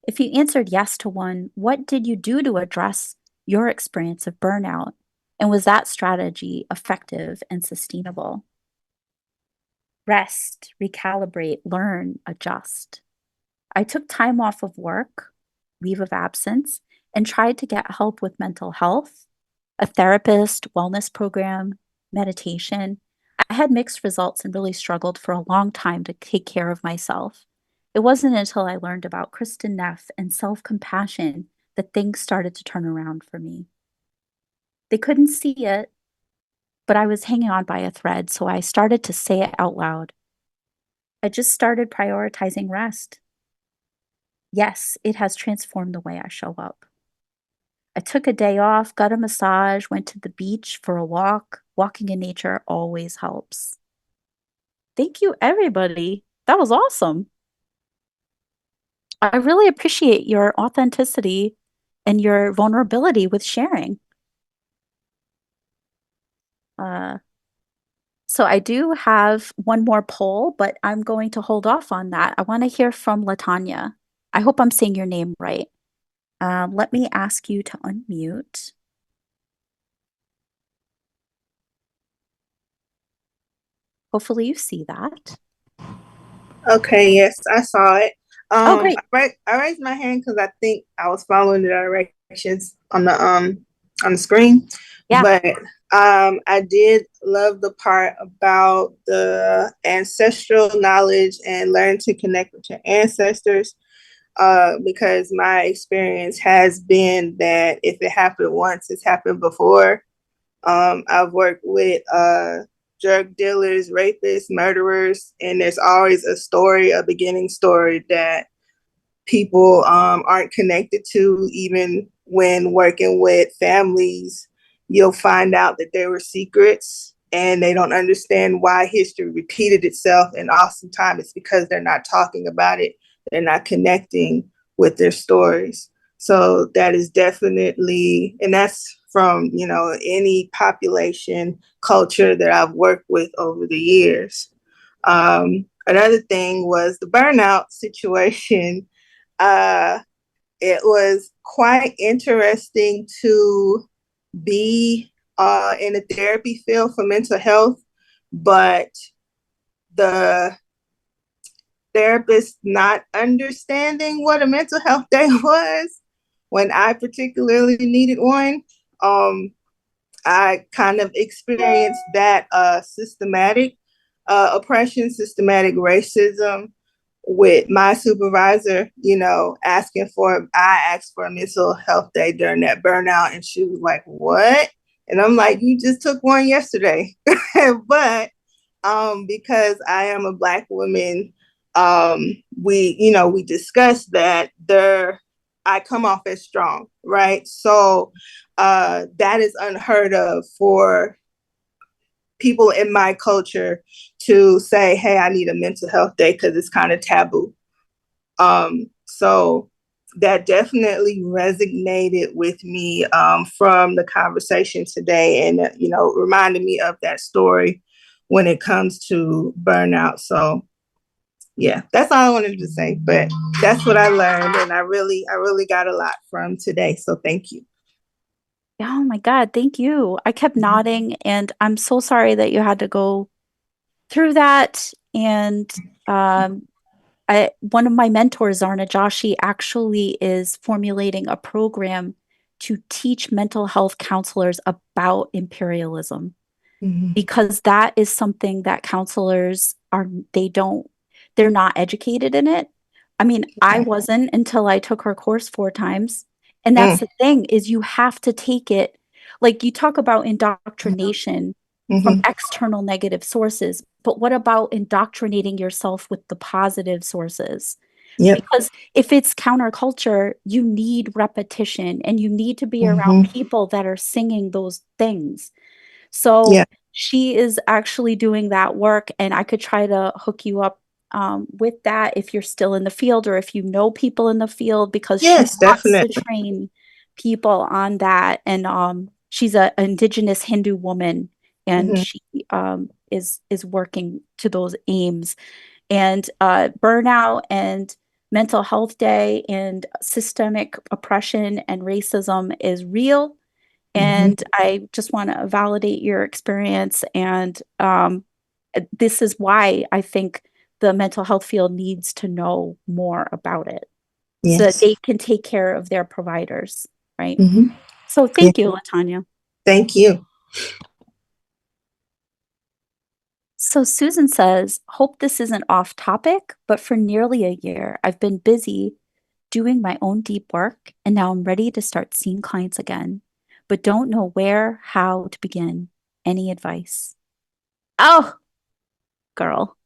If you answered yes to one, what did you do to address your experience of burnout? And was that strategy effective and sustainable? Rest, recalibrate, learn, adjust. I took time off of work, leave of absence, and tried to get help with mental health, a therapist, wellness program, meditation. I had mixed results and really struggled for a long time to take care of myself. It wasn't until I learned about Kristen Neff and self compassion that things started to turn around for me. They couldn't see it, but I was hanging on by a thread, so I started to say it out loud. I just started prioritizing rest. Yes, it has transformed the way I show up. I took a day off, got a massage, went to the beach for a walk. Walking in nature always helps. Thank you, everybody. That was awesome. I really appreciate your authenticity and your vulnerability with sharing. Uh, so I do have one more poll, but I'm going to hold off on that. I want to hear from Latanya. I hope I'm saying your name right. Let me ask you to unmute. Hopefully you see that. Okay, yes, I saw it. Oh, great. I raised my hand because I think I was following the directions on the screen, Yeah. but I did love the part about the ancestral knowledge and learn to connect with your ancestors. Because my experience has been that if it happened once, it's happened before. I've worked with drug dealers, rapists, murderers, and there's always a story, a beginning story that people aren't connected to. Even when working with families, you'll find out that there were secrets and they don't understand why history repeated itself. And oftentimes it's because they're not talking about it, they're not connecting with their stories. So that is definitely, and that's from, any population culture that I've worked with over the years. Another thing was the burnout situation. uh, it was quite interesting to be in a therapy field for mental health, but the therapist not understanding what a mental health day was when I particularly needed one. Um, I kind of experienced that systematic oppression, systematic racism with my supervisor, I asked for a mental health day during that burnout, and she was like, "What?" And I'm like, "You just took one yesterday." But because I am a Black woman, we discussed that I come off as strong, right? So that is unheard of for people in my culture to say, "Hey, I need a mental health day," because it's kind of taboo. So that definitely resonated with me from the conversation today, and reminded me of that story when it comes to burnout. So yeah, that's all I wanted to say. But that's what I learned, and I really got a lot from today. So thank you. Oh my God, thank you. I kept nodding, and I'm so sorry that you had to go through that. And um, one of my mentors, Zarna Joshi, actually is formulating a program to teach mental health counselors about imperialism, Mm-hmm. because that is something that counselors are, they don't, they're not educated in it. I mean, I Okay. wasn't until I took her course 4 times. And that's Mm. the thing, is you have to take it. Like, you talk about indoctrination from Mm-hmm. external negative sources, but what about indoctrinating yourself with the positive sources? Yep. Because if it's counterculture, you need repetition and you need to be around Mm-hmm. people that are singing those things. So Yeah. she is actually doing that work, and I could try to hook you up with that if you're still in the field or if you know people in the field, because she Yes, wants to definitely. train people on that. And she's a indigenous Hindu woman, and Mm-hmm. she is working to those aims. And burnout and mental health day and systemic oppression and racism is real, Mm-hmm. and I just want to validate your experience. And this is why I think the mental health field needs to know more about it so that Yes. they can take care of their providers, right? Mm-hmm. So Yeah. thank you, Latanya. Thank you. So Susan says, hope this isn't off topic, but for nearly a year, I've been busy doing my own deep work, and now I'm ready to start seeing clients again, but don't know where, how to begin. Any advice? Oh, girl.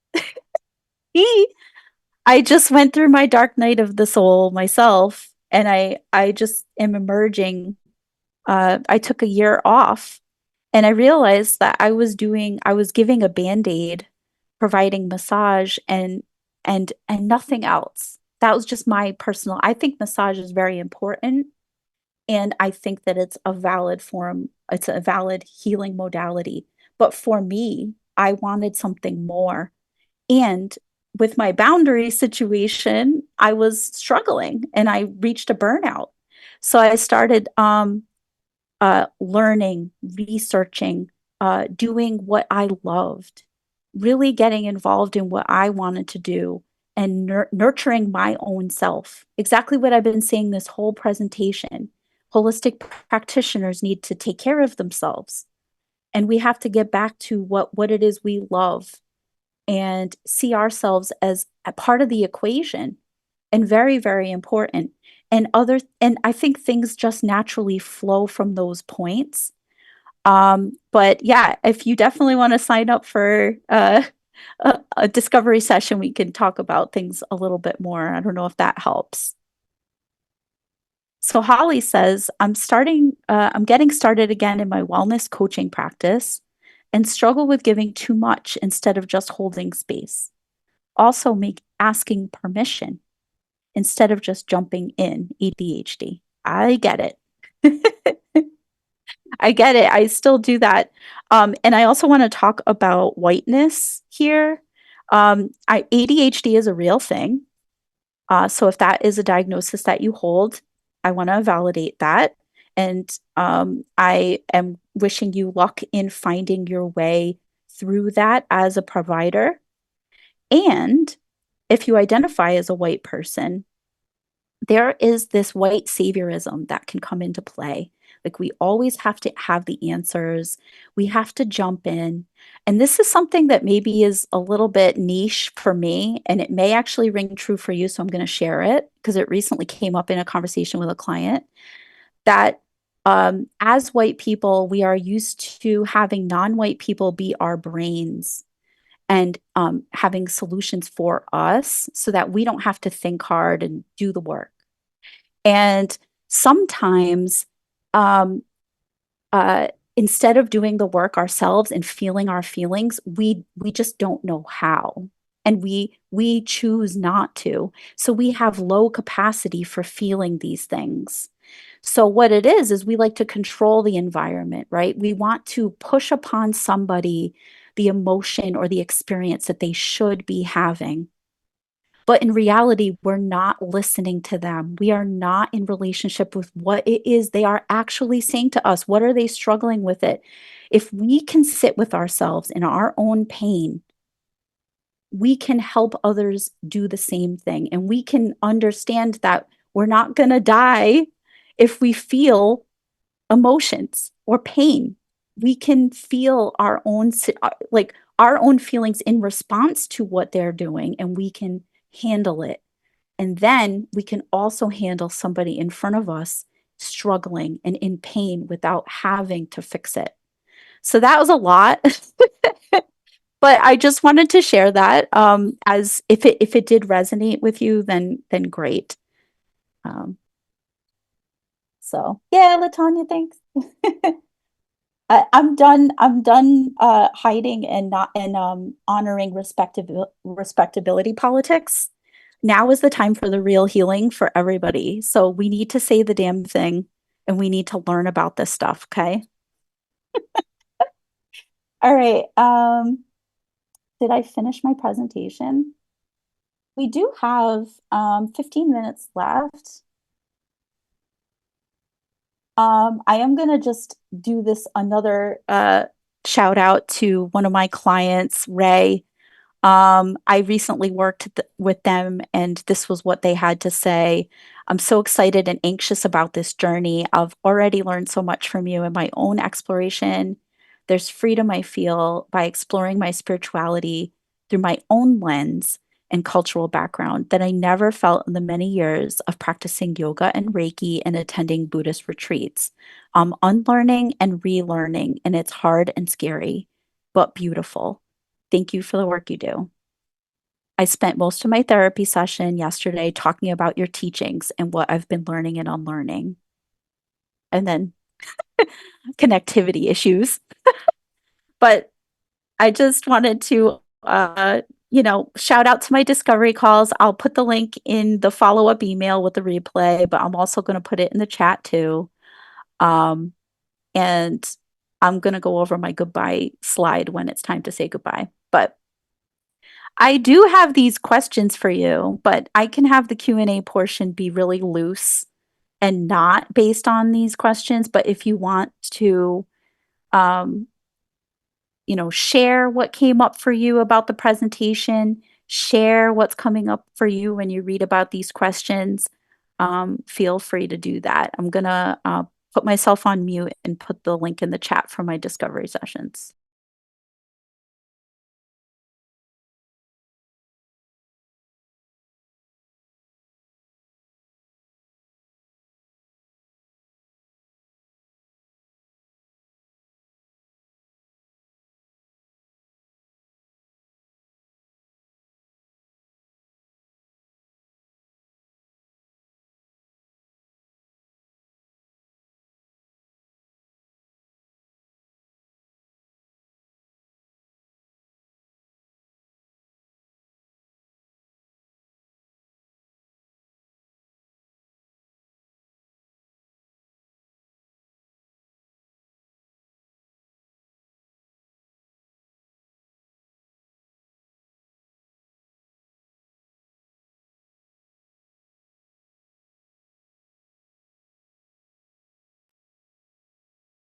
I just went through my dark night of the soul myself, and I just am emerging. I took a year off, and I realized that I was giving a band-aid, providing massage and nothing else. That was just my personal. I think massage is very important, and I think that it's a valid healing modality. But for me, I wanted something more. And with my boundary situation, I was struggling and I reached a burnout. So I started learning, researching, doing what I loved, really getting involved in what I wanted to do and nurturing my own self. Exactly what I've been saying this whole presentation. Holistic practitioners need to take care of themselves. And we have to get back to what it is we love and see ourselves as a part of the equation and very, very important. And I think things just naturally flow from those points. But yeah, if you definitely want to sign up for a discovery session, we can talk about things a little bit more. I don't know if that helps. So Holly says, I'm getting started again in my wellness coaching practice and struggle with giving too much instead of just holding space. Also make asking permission instead of just jumping in. ADHD. I get it. I get it. I still do that. And I also want to talk about whiteness here. ADHD is a real thing. So if that is a diagnosis that you hold, I want to validate that. And I am wishing you luck in finding your way through that as a provider. And if you identify as a white person, there is this white saviorism that can come into play. Like we always have to have the answers. We have to jump in. And this is something that maybe is a little bit niche for me, and it may actually ring true for you. So I'm going to share it because it recently came up in a conversation with a client that as white people, we are used to having non-white people be our brains and having solutions for us so that we don't have to think hard and do the work. And sometimes, um, uh, instead of doing the work ourselves and feeling our feelings, we just don't know how, and we choose not to. So we have low capacity for feeling these things. So what it is we like to control the environment, right? We want to push upon somebody the emotion or the experience that they should be having. But in reality, we're not listening to them. We are not in relationship with what it is they are actually saying to us. What are they struggling with it? If we can sit with ourselves in our own pain, we can help others do the same thing. And we can understand that we're not going to die if we feel emotions or pain. We can feel our own, like our own feelings in response to what they're doing, and we can handle it. And then we can also handle somebody in front of us struggling and in pain without having to fix it. So that was a lot, but I just wanted to share that as if it did resonate with you, then great. Um, so yeah, Latanya, thanks. I'm done hiding and not and honoring respectability politics. Now is the time for the real healing for everybody. So we need to say the damn thing and we need to learn about this stuff, okay? All right. Did I finish my presentation? We do have 15 minutes left. I am gonna just do this another shout out to one of my clients, Ray. I recently worked with them, and this was what they had to say. I'm so excited and anxious about this journey. I've already learned so much from you in my own exploration. There's freedom I feel by exploring my spirituality through my own lens, and cultural background that I never felt in the many years of practicing yoga and Reiki and attending Buddhist retreats. Unlearning and relearning, and it's hard and scary, but beautiful. Thank you for the work you do. I spent most of my therapy session yesterday talking about your teachings and what I've been learning and unlearning, and then connectivity issues. But I just wanted to, shout out to my discovery calls. I'll put the link in the follow-up email with the replay, but I'm also going to put it in the chat too. Um, and I'm going to go over my goodbye slide when it's time to say goodbye. But I do have these questions for you, but I can have the Q&A portion be really loose and not based on these questions. But if you want to, um, share what came up for you about the presentation, share what's coming up for you when you read about these questions, feel free to do that. I'm going to put myself on mute and put the link in the chat for my discovery sessions.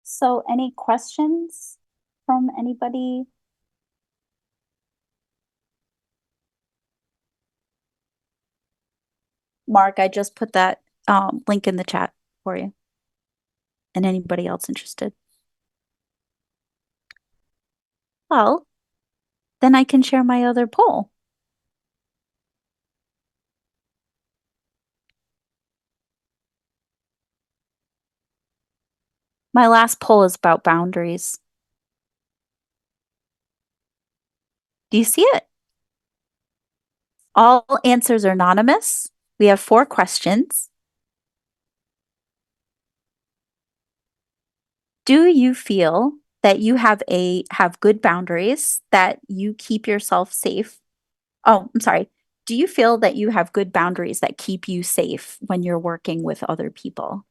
So, any questions from anybody? Mark, I just put that link in the chat for you and anybody else interested. Well, then I can share my other poll. My last poll is about boundaries. Do you see it? All answers are anonymous. We have 4 questions. Do you feel that you have good boundaries, that you keep yourself safe? Oh, I'm sorry. Do you feel that you have good boundaries that keep you safe when you're working with other people?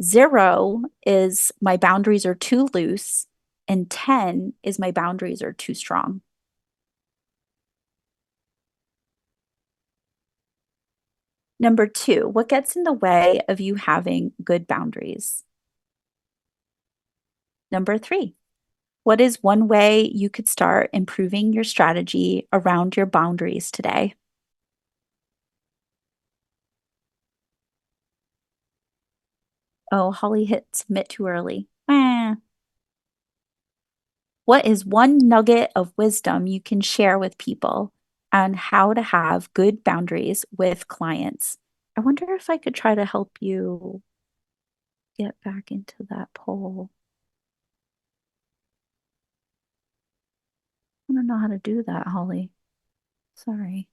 0 is my boundaries are too loose, and 10 is my boundaries are too strong. Number 2, what gets in the way of you having good boundaries? Number 3, what is one way you could start improving your strategy around your boundaries today? Oh, Holly hit submit too early. What is one nugget of wisdom you can share with people on how to have good boundaries with clients? I wonder if I could try to help you get back into that poll. I don't know how to do that, Holly. Sorry.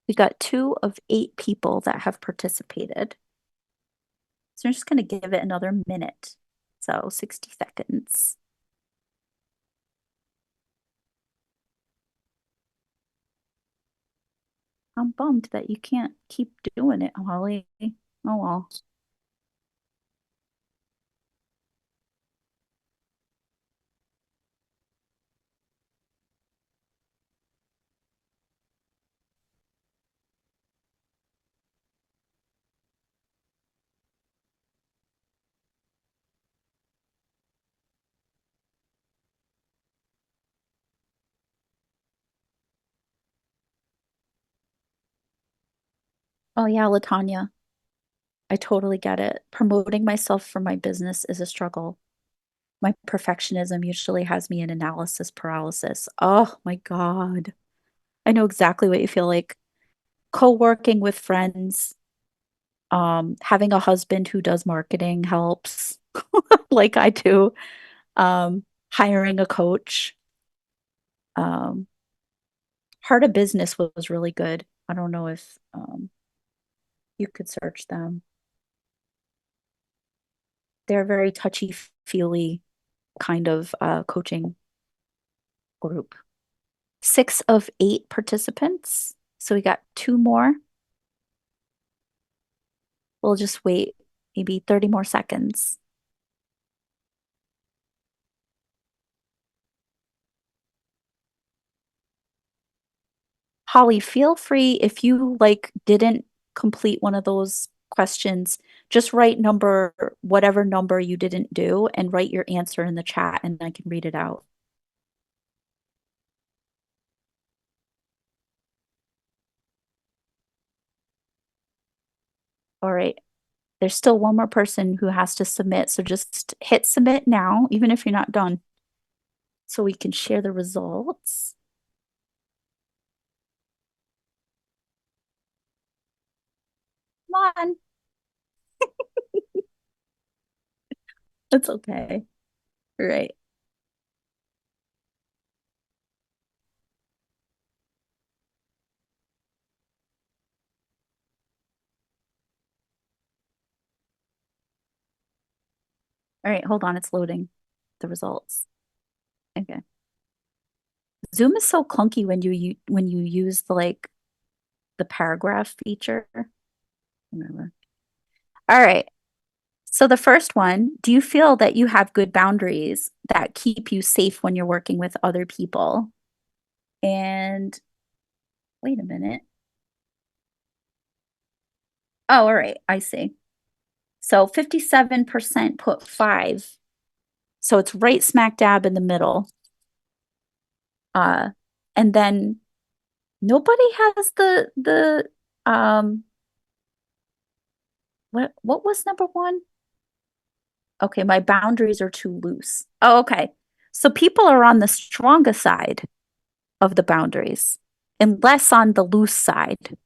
We got 2 of 8 people that have participated. So I'm just going to give it another minute. So 60 seconds. I'm bummed that you can't keep doing it, Holly. Oh well. Oh yeah, Latanya. I totally get it. Promoting myself for my business is a struggle. My perfectionism usually has me in analysis paralysis. Oh my God. I know exactly what you feel like. Co-working with friends, having a husband who does marketing helps, like I do. Hiring a coach. Um, Heart of Business was really good. I don't know if you could search them. They're a very touchy-feely kind of coaching group. 6 of 8 participants. So we got two more. We'll just wait maybe 30 more seconds. Holly, feel free if you like didn't complete one of those questions, just write number, whatever number you didn't do, and write your answer in the chat and I can read it out. All right. There's still one more person who has to submit, so just hit submit now, even if you're not done, so we can share the results. Come on. It's okay. All right. All right, hold on, it's loading the results. Okay. Zoom is so clunky when when you use the the paragraph feature. Whatever. All right. So the first one, do you feel that you have good boundaries that keep you safe when you're working with other people? And wait a minute. Oh, all right, I see. So 57% put 5. So it's right smack dab in the middle. Uh, and then nobody has the what was number 1? Okay, my boundaries are too loose. Oh, okay. So people are on the stronger side of the boundaries and less on the loose side.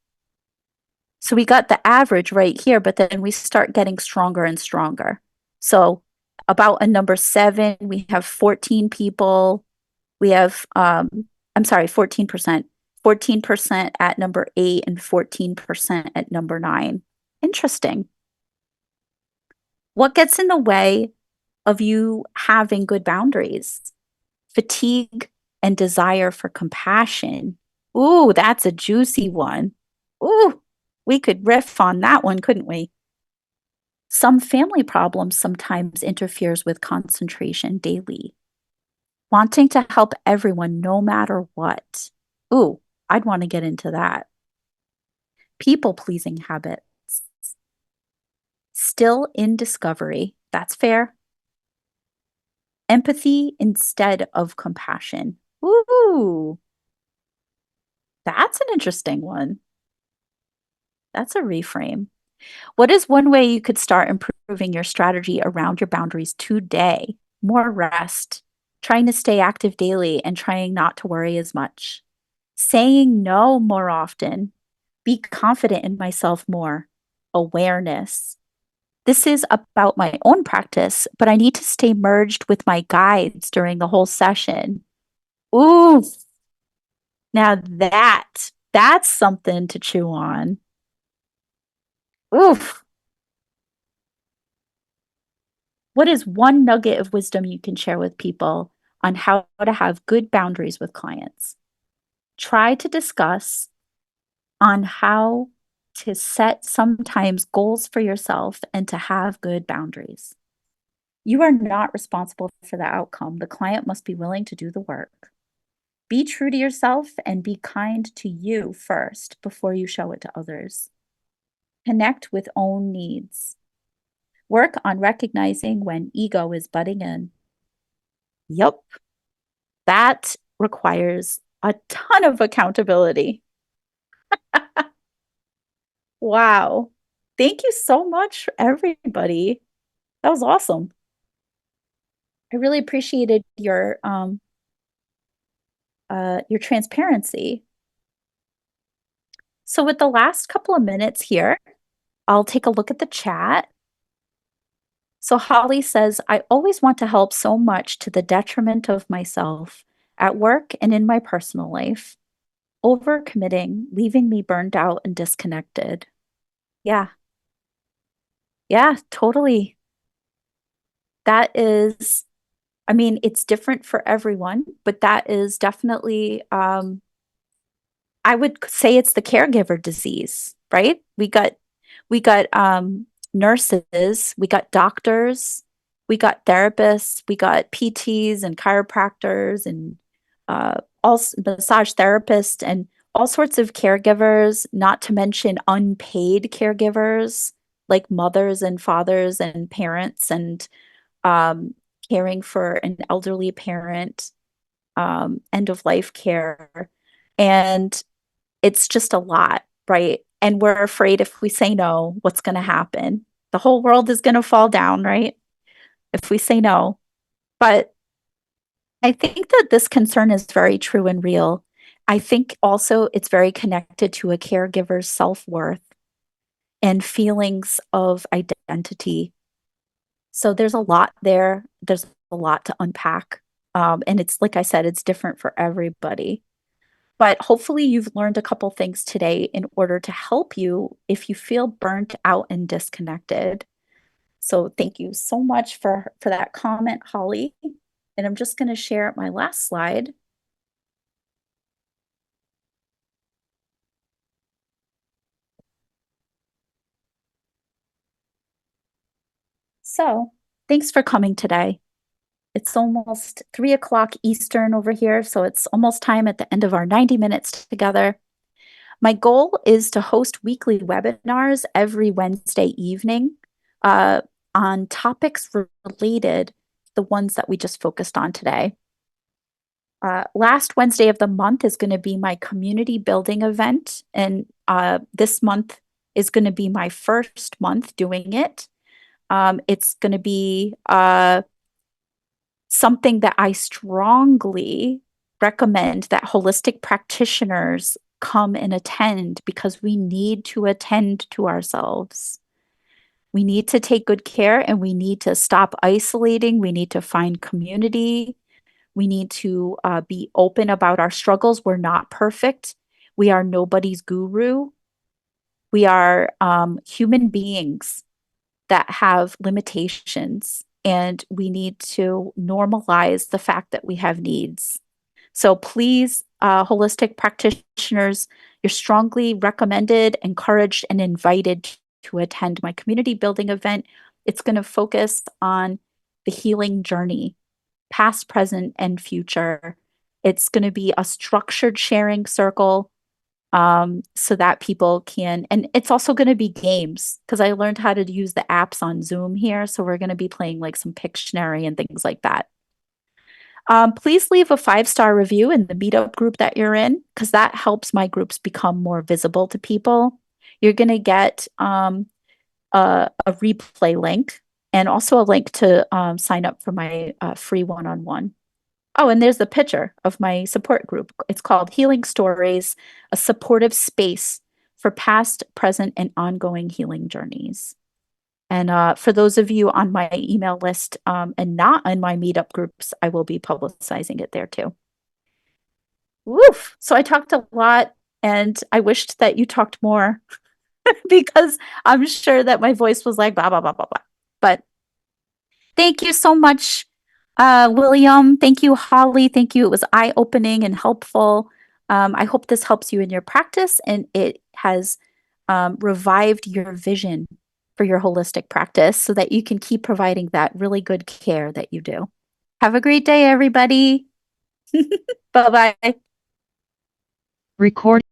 So we got the average right here, but then we start getting stronger and stronger. So about a number 7, we have 14 people. We have I'm sorry, 14%. 14% at number 8 and 14% at number 9. Interesting. What gets in the way of you having good boundaries? Fatigue and desire for compassion. Ooh, that's a juicy one. Ooh, we could riff on that one, couldn't we? Some family problems sometimes interferes with concentration daily. Wanting to help everyone no matter what. Ooh, I'd want to get into that. People pleasing habits. Still in discovery. That's fair. Empathy instead of compassion. Ooh, that's an interesting one. That's a reframe. What is one way you could start improving your strategy around your boundaries today? More rest, trying to stay active daily, and trying not to worry as much. Saying no more often, be confident in myself more. Awareness. This is about my own practice, but I need to stay merged with my guides during the whole session. Ooh, now that's something to chew on. Oof. What is one nugget of wisdom you can share with people on how to have good boundaries with clients? Try to discuss on how to set sometimes goals for yourself and to have good boundaries. You are not responsible for the outcome. The client must be willing to do the work. Be true to yourself and be kind to you first before you show it to others. Connect with own needs. Work on recognizing when ego is butting in. Yup, that requires a ton of accountability. Wow. Thank you so much, everybody. That was awesome. I really appreciated your transparency. So with the last couple of minutes here, I'll take a look at the chat. So Holly says, I always want to help so much to the detriment of myself at work and in my personal life. Overcommitting, leaving me burned out and disconnected. Yeah, yeah, totally. That is, I mean, it's different for everyone, but that is definitely I would say it's the caregiver disease, right? We got nurses, we got doctors, we got therapists, we got PTs and chiropractors and massage therapists and all sorts of caregivers, not to mention unpaid caregivers like mothers and fathers and parents and um, caring for an elderly parent, end of life care. And it's just a lot, right? And we're afraid if we say no, what's going to happen? The whole world is going to fall down, right? If we say no. But I think that this concern is very true and real. I think also it's very connected to a caregiver's self worth and feelings of identity. So there's a lot there. There's a lot to unpack. And it's like I said, it's different for everybody. But hopefully, you've learned a couple things today in order to help you if you feel burnt out and disconnected. So, thank you so much for that comment, Holly. And I'm just going to share my last slide. So, thanks for coming today. It's almost 3 o'clock Eastern over here, so it's almost time at the end of our 90 minutes together. My goal is to host weekly webinars every Wednesday evening uh, on topics related to the ones that we just focused on today. Last Wednesday of the month is going to be my community building event, and this month is going to be my first month doing it. It's going to be something that I strongly recommend that holistic practitioners come and attend because we need to attend to ourselves. We need to take good care and we need to stop isolating. We need to find community. We need to be open about our struggles. We're not perfect. We are nobody's guru. We are human beings that have limitations, and we need to normalize the fact that we have needs. So please, holistic practitioners, you're strongly recommended, encouraged, and invited to attend my community building event. It's going to focus on the healing journey, past, present, and future. It's going to be a structured sharing circle so that people can, and it's also going to be games because I learned how to use the apps on Zoom here. So we're going to be playing like some Pictionary and things like that. Please leave a 5-star review in the meetup group that you're in because that helps my groups become more visible to people. You're going to get a replay link and also a link to sign up for my free one-on-one. Oh, and there's the picture of my support group. It's called Healing Stories, a supportive space for past, present, and ongoing healing journeys. And for those of you on my email list and not in my meetup groups, I will be publicizing it there too. Woof. So I talked a lot and I wished that you talked more because I'm sure that my voice was like blah, blah, blah, blah, blah. But thank you so much, William. Thank you, Holly. Thank you. It was eye-opening and helpful. I hope this helps you in your practice and it has revived your vision for your holistic practice so that you can keep providing that really good care that you do. Have a great day, everybody. Bye-bye. Record